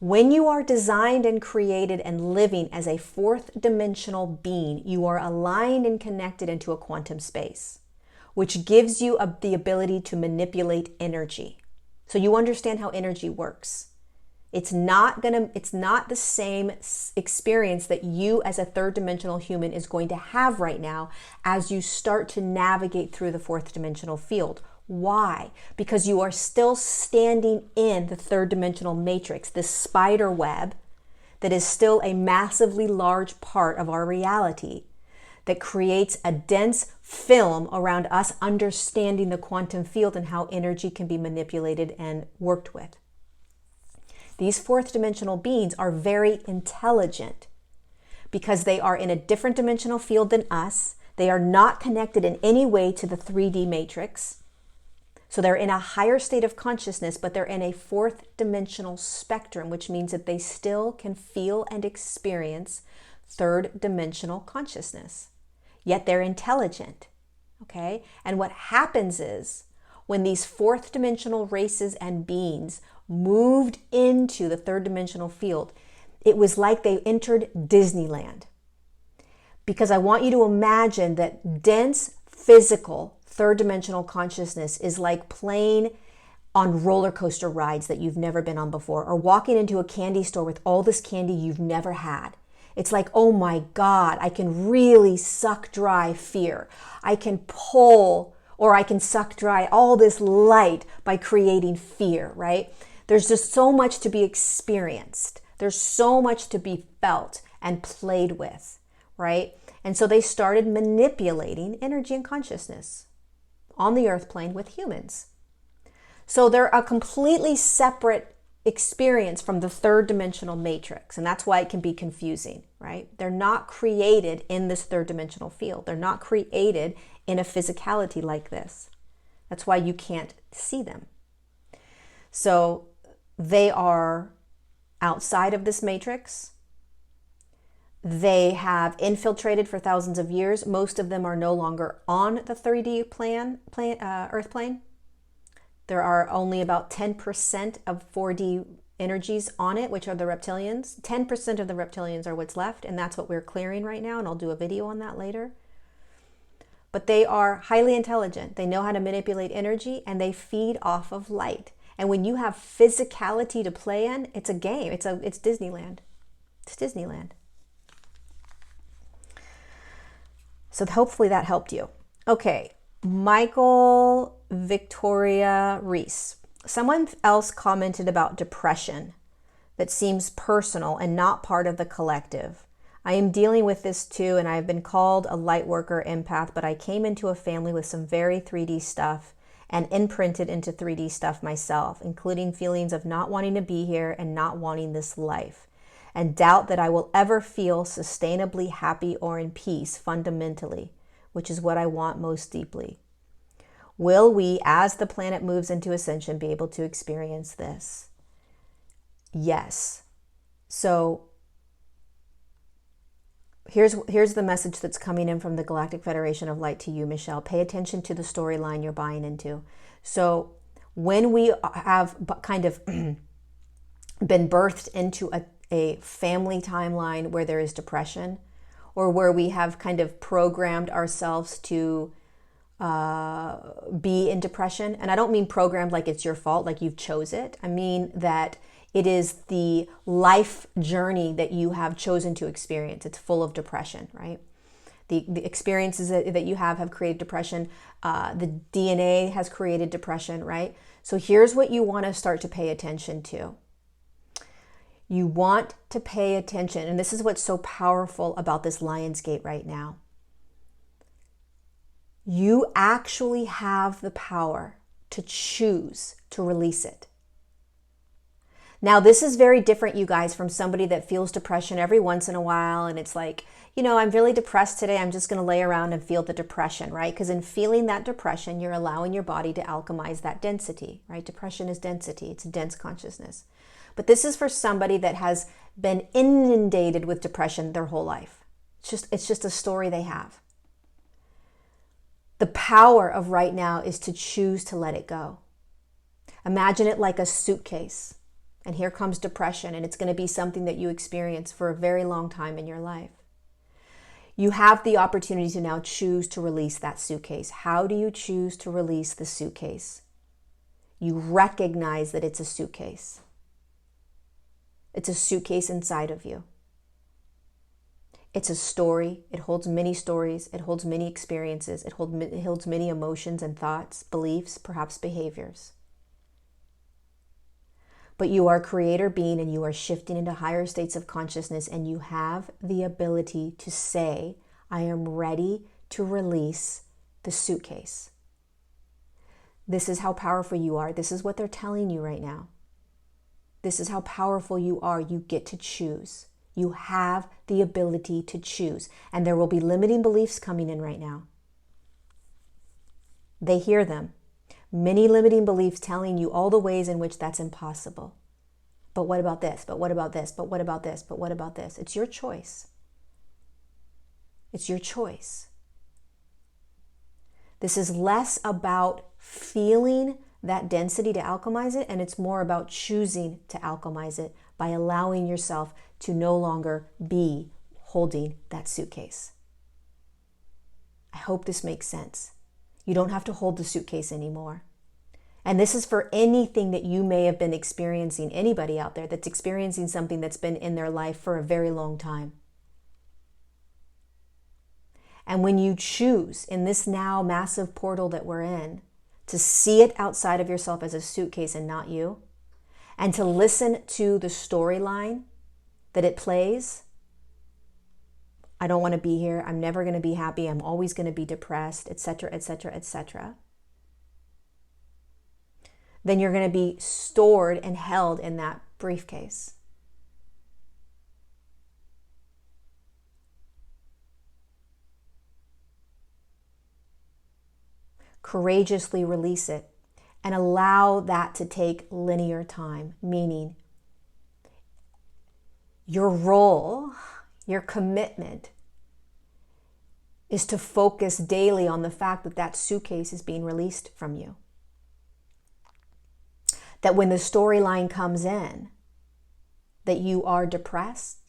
When you are designed and created and living as a fourth dimensional being, you are aligned and connected into a quantum space, which gives you the ability to manipulate energy. So you understand how energy works. It's not the same experience that you as a third dimensional human is going to have right now as you start to navigate through the fourth dimensional field. Why? Because you are still standing in the third dimensional matrix, this spider web that is still a massively large part of our reality that creates a dense film around us understanding the quantum field and how energy can be manipulated and worked with. These fourth dimensional beings are very intelligent because they are in a different dimensional field than us. They are not connected in any way to the 3D matrix. So they're in a higher state of consciousness, but they're in a fourth dimensional spectrum, which means that they still can feel and experience third dimensional consciousness. Yet they're intelligent, okay? And what happens is when these fourth dimensional races and beings moved into the third dimensional field, it was like they entered Disneyland. Because I want you to imagine that dense, physical, third dimensional consciousness is like playing on roller coaster rides that you've never been on before, or walking into a candy store with all this candy you've never had. It's like, oh my God, I can really suck dry fear. I can pull, or I can suck dry all this light by creating fear, right? There's just so much to be experienced. There's so much to be felt and played with, right? And so they started manipulating energy and consciousness on the earth plane with humans. So they're a completely separate experience from the third dimensional matrix. And that's why it can be confusing, right? They're not created in this third dimensional field. They're not created in a physicality like this. That's why you can't see them. So they are outside of this matrix. They have infiltrated for thousands of years. Most of them are no longer on the 3D Earth plane. There are only about 10% of 4D energies on it, which are the reptilians. 10% of the reptilians are what's left, and that's what we're clearing right now, and I'll do a video on that later. But they are highly intelligent. They know how to manipulate energy, and they feed off of light. And when you have physicality to play in, it's a game. It's Disneyland. It's Disneyland. So hopefully that helped you. Okay, Michael Victoria Reese. Someone else commented about depression that seems personal and not part of the collective. I am dealing with this too, and I have been called a lightworker empath, but I came into a family with some very 3D stuff and imprinted into 3D stuff myself, including feelings of not wanting to be here and not wanting this life, and doubt that I will ever feel sustainably happy or in peace fundamentally, which is what I want most deeply. Will we, as the planet moves into ascension, be able to experience this? Yes. So here's the message that's coming in from the Galactic Federation of Light to you, Michelle. Pay attention to the storyline you're buying into. So when we have kind of been birthed into a family timeline where there is depression, or where we have kind of programmed ourselves to be in depression. And I don't mean programmed like it's your fault, like you've chose it. I mean that it is the life journey that you have chosen to experience. It's full of depression, right? The experiences that you have created depression. The DNA has created depression, right? So here's what you want to start to pay attention to. You want to pay attention, and this is what's so powerful about this Lion's Gate right now. You actually have the power to choose to release it. Now, this is very different, you guys, from somebody that feels depression every once in a while, and it's like, you know, I'm really depressed today, I'm just going to lay around and feel the depression, right? Because in feeling that depression, you're allowing your body to alchemize that density, right? Depression is density, it's a dense consciousness. But this is for somebody that has been inundated with depression their whole life. It's just a story they have. The power of right now is to choose to let it go. Imagine it like a suitcase. And here comes depression, and it's going to be something that you experience for a very long time in your life. You have the opportunity to now choose to release that suitcase. How do you choose to release the suitcase? You recognize that it's a suitcase. It's a suitcase inside of you. It's a story. It holds many stories. It holds many experiences. It holds many emotions and thoughts, beliefs, perhaps behaviors. But you are a creator being, and you are shifting into higher states of consciousness, and you have the ability to say, I am ready to release the suitcase. This is how powerful you are. This is what they're telling you right now. This is how powerful you are. You get to choose. You have the ability to choose. And there will be limiting beliefs coming in right now. They hear them. Many limiting beliefs telling you all the ways in which that's impossible. But what about this? But what about this? But what about this? But what about this? It's your choice. It's your choice. This is less about feeling that density to alchemize it, and it's more about choosing to alchemize it by allowing yourself to no longer be holding that suitcase. I hope this makes sense. You don't have to hold the suitcase anymore. And this is for anything that you may have been experiencing, anybody out there that's experiencing something that's been in their life for a very long time. And when you choose in this now massive portal that we're in to see it outside of yourself as a suitcase and not you, and to listen to the storyline that it plays, I don't want to be here, I'm never going to be happy, I'm always going to be depressed, etc., etc., etc., then you're going to be stored and held in that briefcase. Courageously release it and allow that to take linear time, meaning your role, your commitment is to focus daily on the fact that that suitcase is being released from you. That when the storyline comes in, that you are depressed,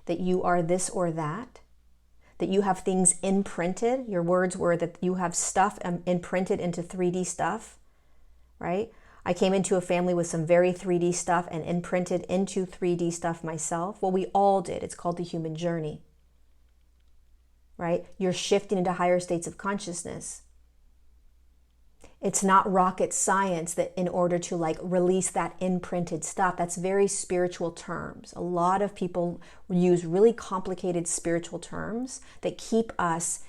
that you are this or that you have things imprinted. Your words were that you have stuff imprinted into 3D stuff, right? I came into a family with some very 3D stuff and imprinted into 3D stuff myself. Well, we all did. It's called the human journey, right? You're shifting into higher states of consciousness. It's not rocket science that in order to release that imprinted stuff, that's very spiritual terms. A lot of people use really complicated spiritual terms that keep us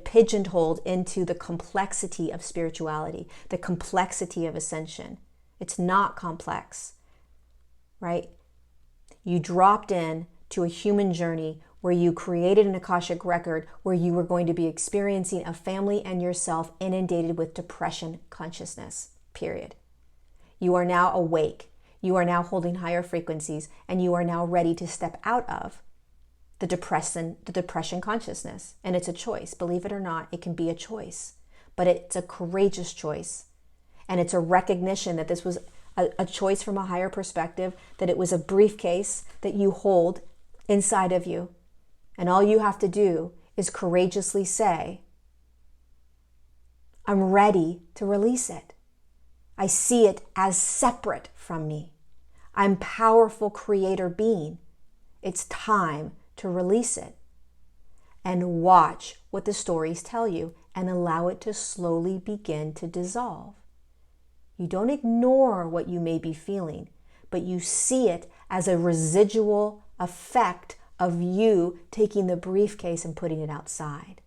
pigeonholed into the complexity of spirituality, the complexity of ascension. It's not complex, right? You dropped in to a human journey where you created an Akashic record where you were going to be experiencing a family and yourself inundated with depression consciousness, period. You are now awake. You are now holding higher frequencies, and you are now ready to step out of the depression consciousness. And it's a choice. Believe it or not, it can be a choice. But it's a courageous choice. And it's a recognition that this was a choice from a higher perspective, that it was a briefcase that you hold inside of you. And all you have to do is courageously say, I'm ready to release it. I see it as separate from me. I'm powerful creator being. It's time to release it. And watch what the stories tell you and allow it to slowly begin to dissolve. You don't ignore what you may be feeling, but you see it as a residual effect of you taking the briefcase and putting it outside.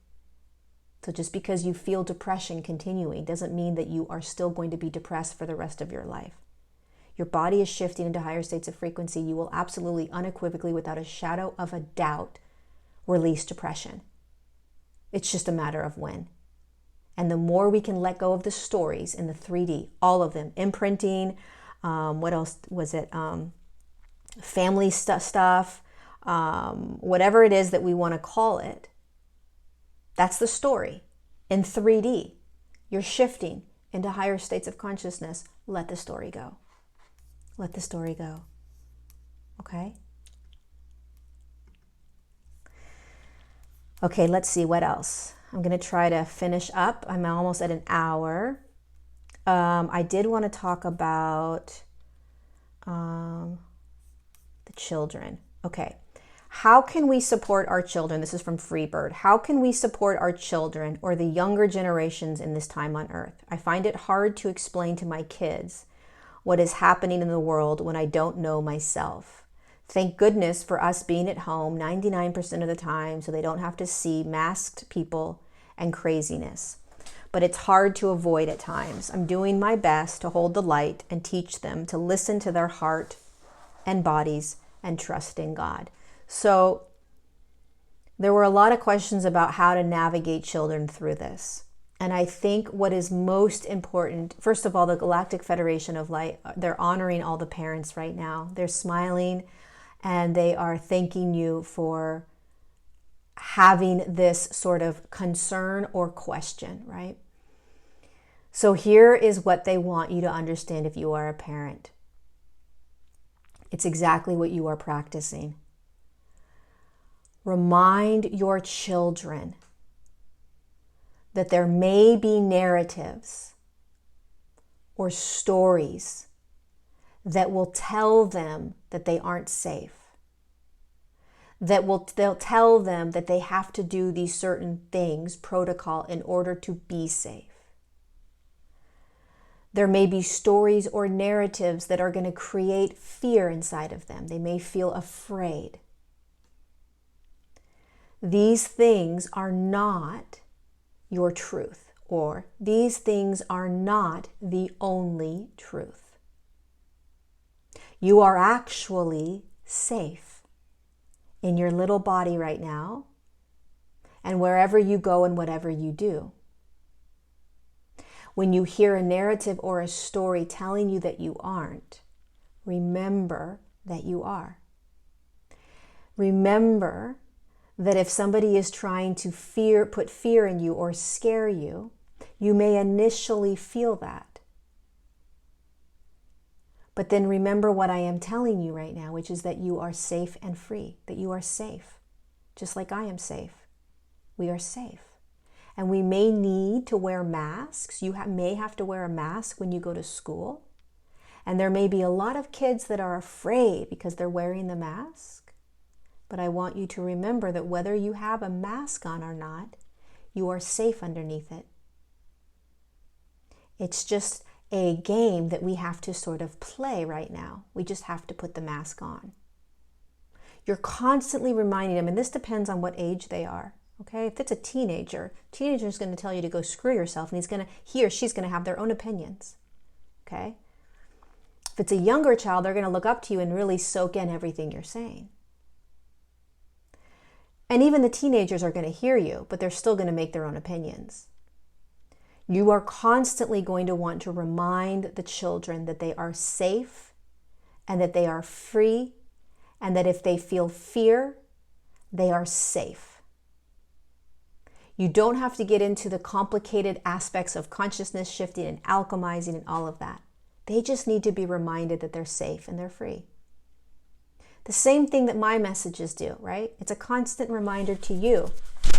So just because you feel depression continuing doesn't mean that you are still going to be depressed for the rest of your life. Your body is shifting into higher states of frequency. You will absolutely, unequivocally, without a shadow of a doubt, release depression. It's just a matter of when. And the more we can let go of the stories in the 3D, all of them, imprinting, what else was it? Family stuff, whatever it is that we want to call it. That's the story. In 3D, you're shifting into higher states of consciousness. Let the story go. Let the story go. Okay? Okay, let's see what else. I'm going to try to finish up. I'm almost at an hour. I did want to talk about the children. Okay. How can we support our children? This is from Freebird. How can we support our children or the younger generations in this time on Earth? I find it hard to explain to my kids what is happening in the world when I don't know myself. Thank goodness for us being at home 99% of the time so they don't have to see masked people and craziness. But it's hard to avoid at times. I'm doing my best to hold the light and teach them to listen to their heart and bodies and trust in God. So there were a lot of questions about how to navigate children through this. And I think what is most important, first of all, the Galactic Federation of Light, they're honoring all the parents right now. They're smiling and they are thanking you for having this sort of concern or question, right? So here is what they want you to understand if you are a parent. It's exactly what you are practicing. Remind your children that there may be narratives or stories that will tell them that they aren't safe. They'll tell them that they have to do these certain things, protocol, in order to be safe. There may be stories or narratives that are going to create fear inside of them. They may feel afraid. These things are not your truth, or these things are not the only truth. You are actually safe in your little body right now and wherever you go and whatever you do. When you hear a narrative or a story telling you that you aren't, remember that you are. Remember that if somebody is trying to put fear in you or scare you, you may initially feel that. But then remember what I am telling you right now, which is that you are safe and free, that you are safe, just like I am safe. We are safe. And we may need to wear masks. You may have to wear a mask when you go to school. And there may be a lot of kids that are afraid because they're wearing the mask. But I want you to remember that whether you have a mask on or not, you are safe underneath it. It's just a game that we have to sort of play right now. We just have to put the mask on. You're constantly reminding them, and this depends on what age they are. Okay, if it's a teenager is going to tell you to go screw yourself, and he or she's going to have their own opinions. Okay? If it's a younger child, they're going to look up to you and really soak in everything you're saying. And even the teenagers are going to hear you, but they're still going to make their own opinions. You are constantly going to want to remind the children that they are safe and that they are free, and that if they feel fear, they are safe. You don't have to get into the complicated aspects of consciousness shifting and alchemizing and all of that. They just need to be reminded that they're safe and they're free. The same thing that my messages do, right? It's a constant reminder to you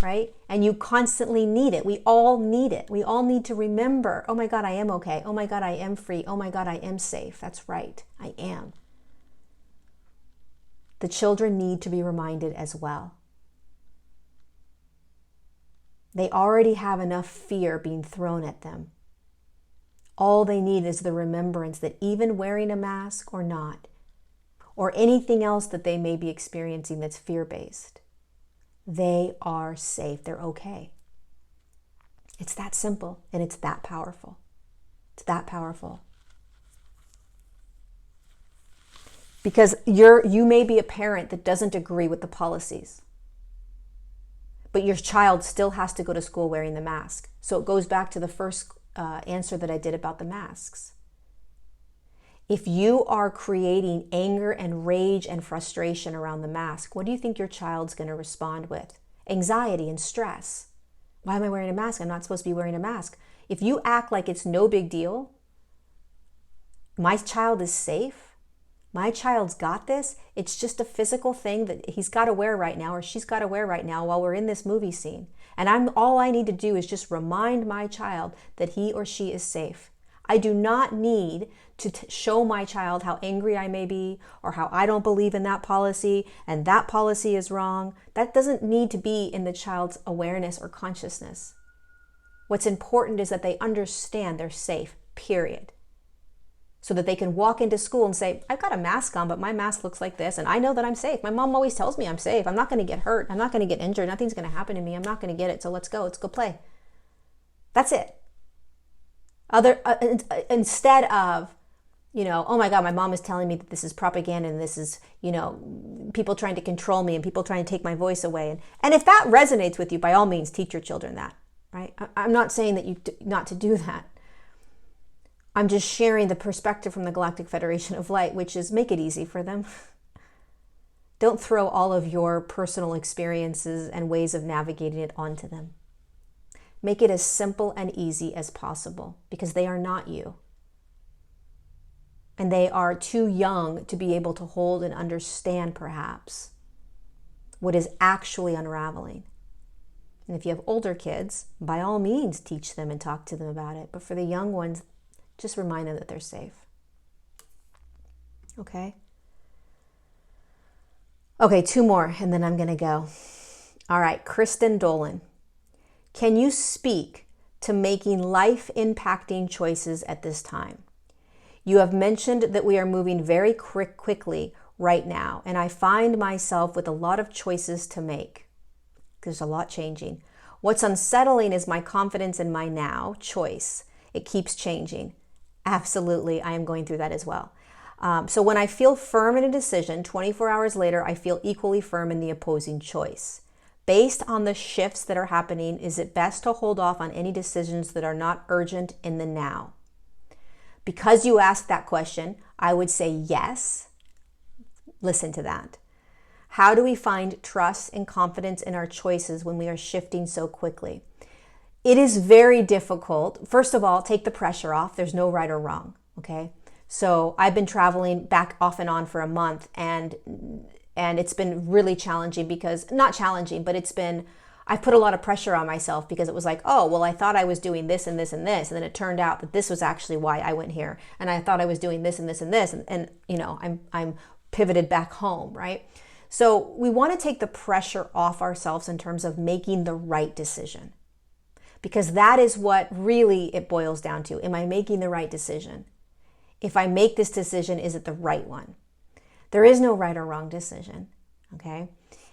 right? And you constantly need it. We all need it. We all need to remember, oh my God, I am okay. Oh my God, I am free. Oh my God, I am safe. That's right, I am. The children need to be reminded as well. They already have enough fear being thrown at them. All they need is the remembrance that even wearing a mask or not, or anything else that they may be experiencing that's fear-based, they are safe. They're okay. It's that simple, and it's that powerful. It's that powerful. Because you may be a parent that doesn't agree with the policies, but your child still has to go to school wearing the mask. So it goes back to the first answer that I did about the masks. If you are creating anger and rage and frustration around the mask, what do you think your child's going to respond with? Anxiety and stress. Why am I wearing a mask? I'm not supposed to be wearing a mask. If you act like it's no big deal, my child is safe, my child's got this, it's just a physical thing that he's got to wear right now or she's got to wear right now while we're in this movie scene. And all I need to do is just remind my child that he or she is safe. I do not need to show my child how angry I may be or how I don't believe in that policy and that policy is wrong. That doesn't need to be in the child's awareness or consciousness. What's important is that they understand they're safe, period. So that they can walk into school and say, I've got a mask on, but my mask looks like this, and I know that I'm safe. My mom always tells me I'm safe. I'm not going to get hurt. I'm not going to get injured. Nothing's going to happen to me. I'm not going to get it. So let's go. Let's go play. That's it. Instead of, oh my God, my mom is telling me that this is propaganda and this is, people trying to control me and people trying to take my voice away. And if that resonates with you, by all means, teach your children that, right? I'm not saying that you not to do that. I'm just sharing the perspective from the Galactic Federation of Light, which is make it easy for them. Don't throw all of your personal experiences and ways of navigating it onto them. Make it as simple and easy as possible because they are not you. And they are too young to be able to hold and understand, perhaps, what is actually unraveling. And if you have older kids, by all means, teach them and talk to them about it. But for the young ones, just remind them that they're safe. Okay? Okay, 2 more, and then I'm going to go. All right, Kristen Dolan. Can you speak to making life-impacting choices at this time? You have mentioned that we are moving very quickly right now, and I find myself with a lot of choices to make. There's a lot changing. What's unsettling is my confidence in my now choice. It keeps changing. Absolutely, I am going through that as well. So when I feel firm in a decision, 24 hours later, I feel equally firm in the opposing choice. Based on the shifts that are happening, is it best to hold off on any decisions that are not urgent in the now? Because you asked that question, I would say yes. Listen to that. How do we find trust and confidence in our choices when we are shifting so quickly? It is very difficult. First of all, take the pressure off. There's no right or wrong, okay? So I've been traveling back off and on for a month, and it's been really challenging because, not challenging, but I put a lot of pressure on myself because it was like, oh, well, I thought I was doing this and this and this, and then it turned out that this was actually why I went here, and I thought I was doing this and this and this, and I'm pivoted back home, right? So we want to take the pressure off ourselves in terms of making the right decision. Because that is what really it boils down to. Am I making the right decision? If I make this decision, is it the right one? There is no right or wrong decision, okay?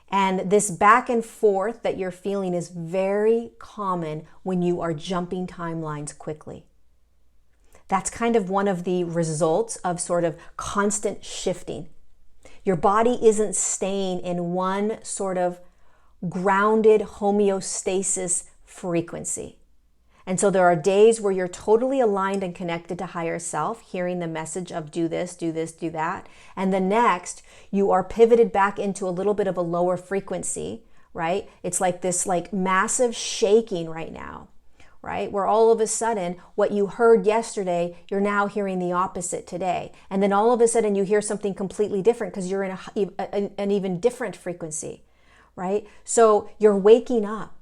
And this back and forth that you're feeling is very common when you are jumping timelines quickly. That's kind of one of the results of sort of constant shifting. Your body isn't staying in one sort of grounded homeostasis frequency. And so there are days where you're totally aligned and connected to higher self, hearing the message of do this, do this, do that. And the next, you are pivoted back into a little bit of a lower frequency, right? It's like this massive shaking right now, right? Where all of a sudden, what you heard yesterday, you're now hearing the opposite today. And then all of a sudden you hear something completely different because you're in an even different frequency, right? So you're waking up.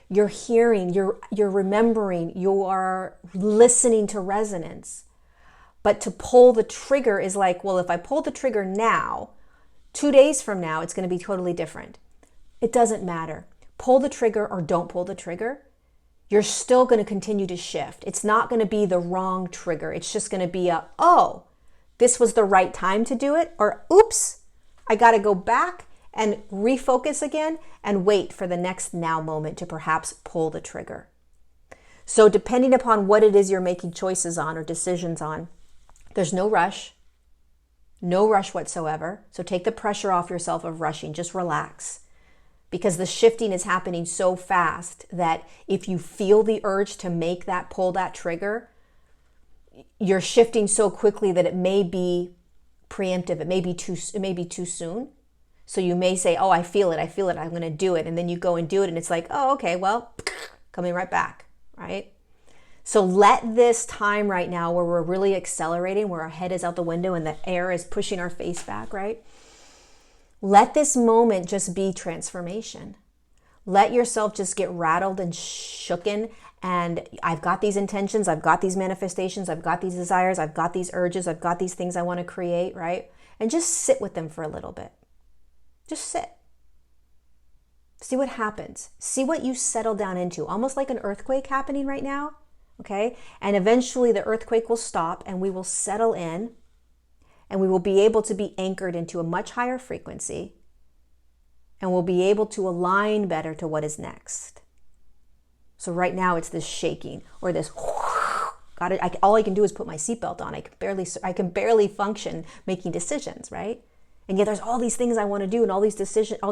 You're hearing, you're remembering, you are listening to resonance. But to pull the trigger is like, well, if I pull the trigger now, 2 days from now, it's going to be totally different. It doesn't matter. Pull the trigger or don't pull the trigger. You're still going to continue to shift. It's not going to be the wrong trigger. It's just going to be a, oh, this was the right time to do it, or oops, I got to go back and refocus again and wait for the next now moment to perhaps pull the trigger. So depending upon what it is you're making choices on or decisions on, there's no rush whatsoever. So take the pressure off yourself of rushing, just relax. Because the shifting is happening so fast that if you feel the urge to make that, pull that trigger, you're shifting so quickly that it may be preemptive. It may be too soon. So you may say, oh, I feel it, I'm going to do it. And then you go and do it and it's like, oh, okay, well, coming right back, right? So let this time right now where we're really accelerating, where our head is out the window and the air is pushing our face back, right? Let this moment just be transformation. Let yourself just get rattled and shooken. And I've got these intentions, I've got these manifestations, I've got these desires, I've got these urges, I've got these things I want to create, right? And just sit with them for a little bit. Just sit. See what happens. See what you settle down into. Almost like an earthquake happening right now, okay? And eventually the earthquake will stop and we will settle in. And we will be able to be anchored into a much higher frequency. And we'll be able to align better to what is next. So right now it's this shaking or this, got it. All I can do is put my seatbelt on. I can barely function making decisions, right? And yet there's all these things I want to do and all these decisions, all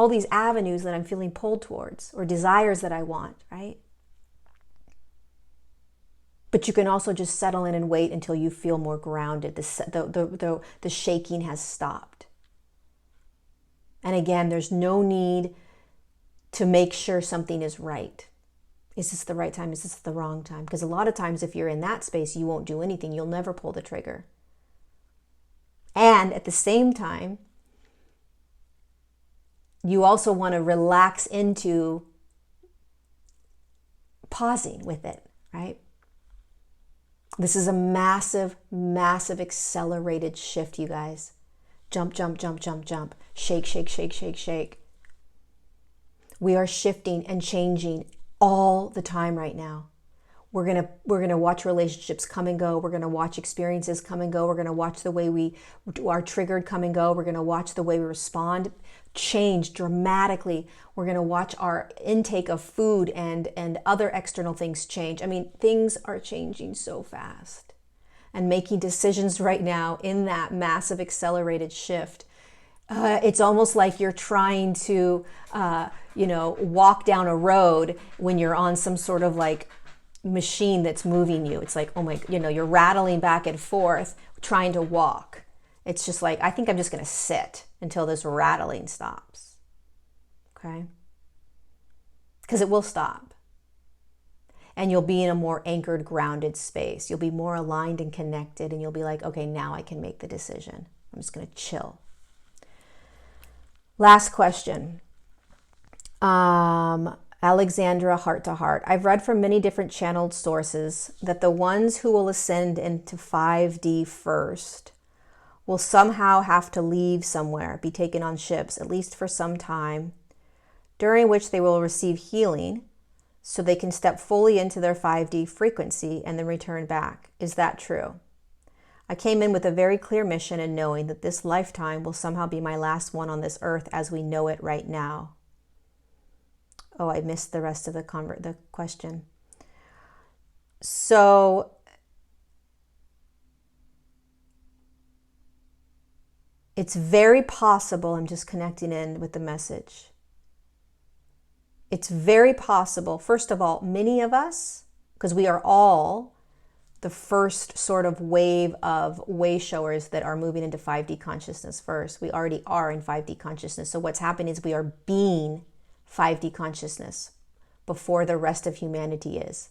these avenues that I'm feeling pulled towards or desires that I want, right? But you can also just settle in and wait until you feel more grounded. The shaking has stopped. And again, there's no need to make sure something is right. Is this the right time? Is this the wrong time? Because a lot of times if you're in that space, you won't do anything. You'll never pull the trigger. And at the same time, you also want to relax into pausing with it, right? This is a massive, massive accelerated shift, you guys. Jump, jump, jump, jump, jump. Shake, shake, shake, shake, shake. We are shifting and changing all the time right now. We're gonna watch relationships come and go. We're gonna watch experiences come and go. We're gonna watch the way we are triggered come and go. We're gonna watch the way we respond change dramatically. We're gonna watch our intake of food and other external things change. I mean, things are changing so fast. And making decisions right now in that massive accelerated shift, it's almost like you're trying to, walk down a road when you're on some sort of like machine that's moving you. It's like, oh my, you're rattling back and forth trying to walk. It's just like, I think I'm just going to sit until this rattling stops. Okay? Because it will stop. And you'll be in a more anchored, grounded space. You'll be more aligned and connected, and you'll be like, okay, now I can make the decision. I'm just going to chill. Last question. Alexandra, heart to heart. I've read from many different channeled sources that the ones who will ascend into 5D first will somehow have to leave somewhere, be taken on ships, at least for some time, during which they will receive healing so they can step fully into their 5D frequency and then return back. Is that true? I came in with a very clear mission and knowing that this lifetime will somehow be my last one on this earth as we know it right now. Oh, I missed the rest of the question. So it's very possible, I'm just connecting in with the message. It's very possible, first of all, many of us, because we are all the first sort of wave of way showers that are moving into 5D consciousness first. We already are in 5D consciousness. So what's happening is we are being 5D consciousness before the rest of humanity is.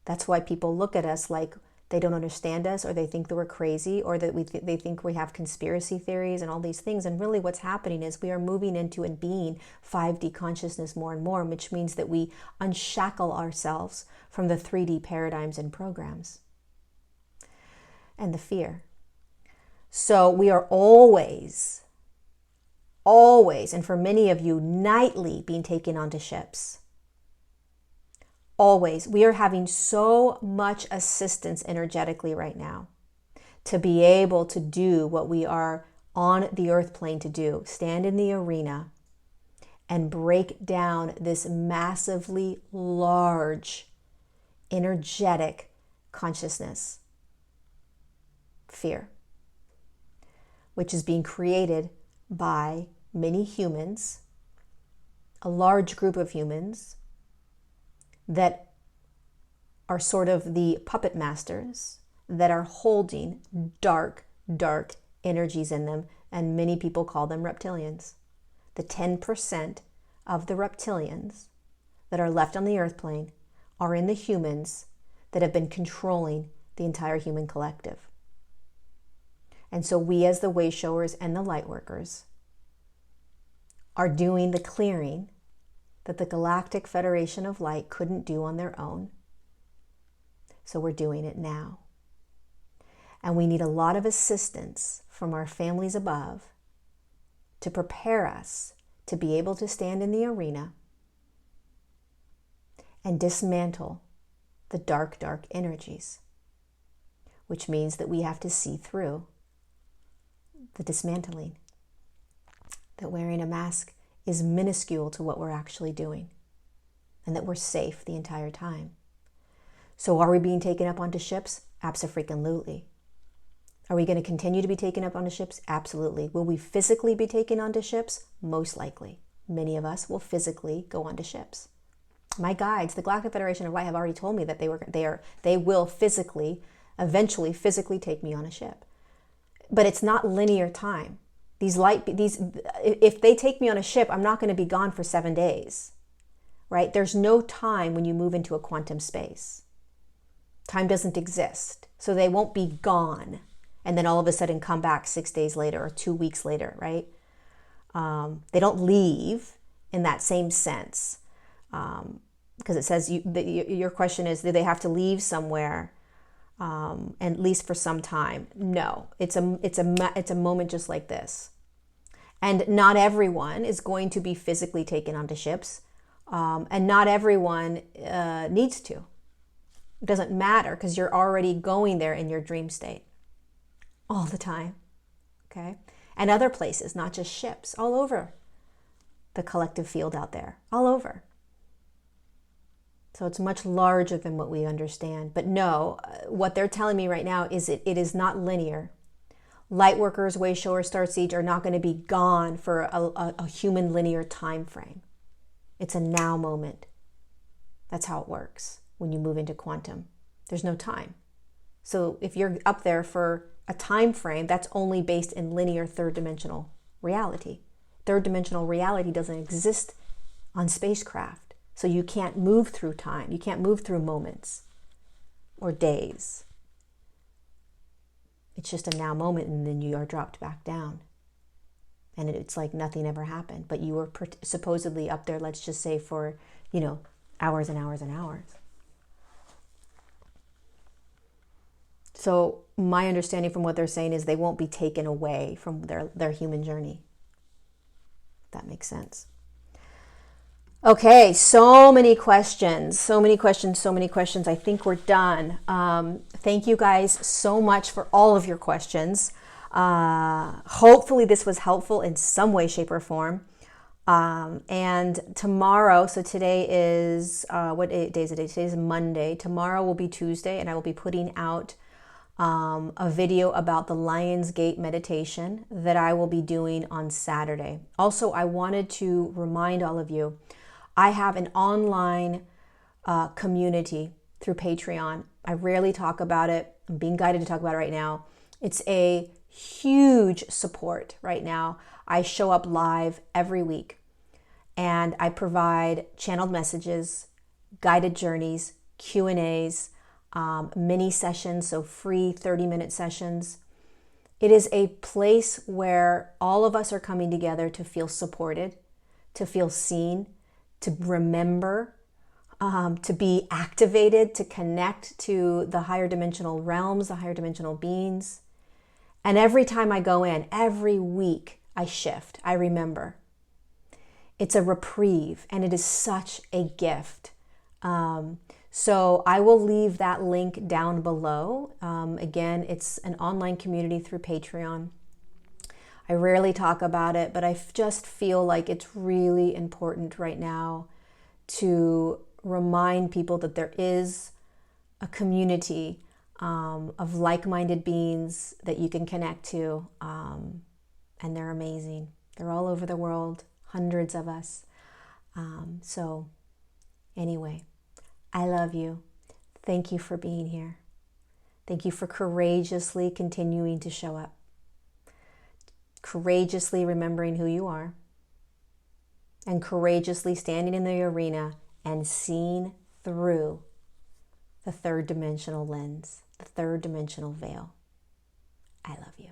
That's why people look at us like they don't understand us, or they think that we're crazy, or that they think we have conspiracy theories and all these things. And really what's happening is we are moving into and being 5D consciousness more and more, which means that we unshackle ourselves from the 3D paradigms and programs and the fear. So we are always, and for many of you, nightly being taken onto ships. Always. We are having so much assistance energetically right now to be able to do what we are on the earth plane to do. Stand in the arena and break down this massively large, energetic consciousness. Fear. Which is being created by many humans, a large group of humans, that are sort of the puppet masters that are holding dark, dark energies in them, and many people call them reptilians. The 10% of the reptilians that are left on the earth plane are in the humans that have been controlling the entire human collective. And so we, as the way showers and the light workers, are doing the clearing that the Galactic Federation of Light couldn't do on their own. So we're doing it now. And we need a lot of assistance from our families above to prepare us to be able to stand in the arena and dismantle the dark, dark energies, which means that we have to see through the dismantling, that wearing a mask is minuscule to what we're actually doing, and that we're safe the entire time. So are we being taken up onto ships? Abso-freaking-lutely. Are we going to continue to be taken up onto ships? Absolutely. Will we physically be taken onto ships? Most likely. Many of us will physically go onto ships. My guides, the Galactic Federation of Light, have already told me that they will physically, eventually physically take me on a ship. But it's not linear time. If they take me on a ship, I'm not going to be gone for 7 days, right? There's no time when you move into a quantum space. Time doesn't exist. So they won't be gone and then all of a sudden come back 6 days later or 2 weeks later, right? They don't leave in that same sense. Because it says, your question is, do they have to leave somewhere? At least for some time. No, it's a moment just like this. And not everyone is going to be physically taken onto ships. And not everyone needs to. It doesn't matter, because you're already going there in your dream state all the time. Okay? And other places, not just ships, all over the collective field out there, all over. So it's much larger than what we understand. But no, what they're telling me right now is it is not linear. Lightworkers, way showers, starseeds are not going to be gone for a human linear time frame. It's a now moment. That's how it works when you move into quantum. There's no time. So if you're up there for a time frame, that's only based in linear third-dimensional reality. Third-dimensional reality doesn't exist on spacecraft. So you can't move through time. You can't move through moments or days. It's just a now moment, and then you are dropped back down. And it's like nothing ever happened. But you were supposedly up there, let's just say, for, hours and hours and hours. So my understanding from what they're saying is they won't be taken away from their human journey. If that makes sense. Okay, so many questions. I think we're done. Thank you guys so much for all of your questions. Hopefully this was helpful in some way, shape, or form. And tomorrow, so today is, what day is it? Today is Monday. Tomorrow will be Tuesday, and I will be putting out a video about the Lion's Gate meditation that I will be doing on Saturday. Also, I wanted to remind all of you, I have an online community through Patreon. I rarely talk about it. I'm being guided to talk about it right now. It's a huge support right now. I show up live every week, and I provide channeled messages, guided journeys, Q&As. mini sessions, so free 30-minute sessions. It is a place where all of us are coming together to feel supported, to feel seen, to remember, to be activated, to connect to the higher dimensional realms, the higher dimensional beings. And every time I go in, every week, I shift, I remember. It's a reprieve, and it is such a gift. So I will leave that link down below. Again, it's an online community through Patreon. I rarely talk about it, but I just feel like it's really important right now to remind people that there is a community of like-minded beings that you can connect to, and they're amazing. They're all over the world, hundreds of us. So anyway, I love you. Thank you for being here. Thank you for courageously continuing to show up. Courageously remembering who you are. And courageously standing in the arena and seeing through the third dimensional lens, the third dimensional veil. I love you.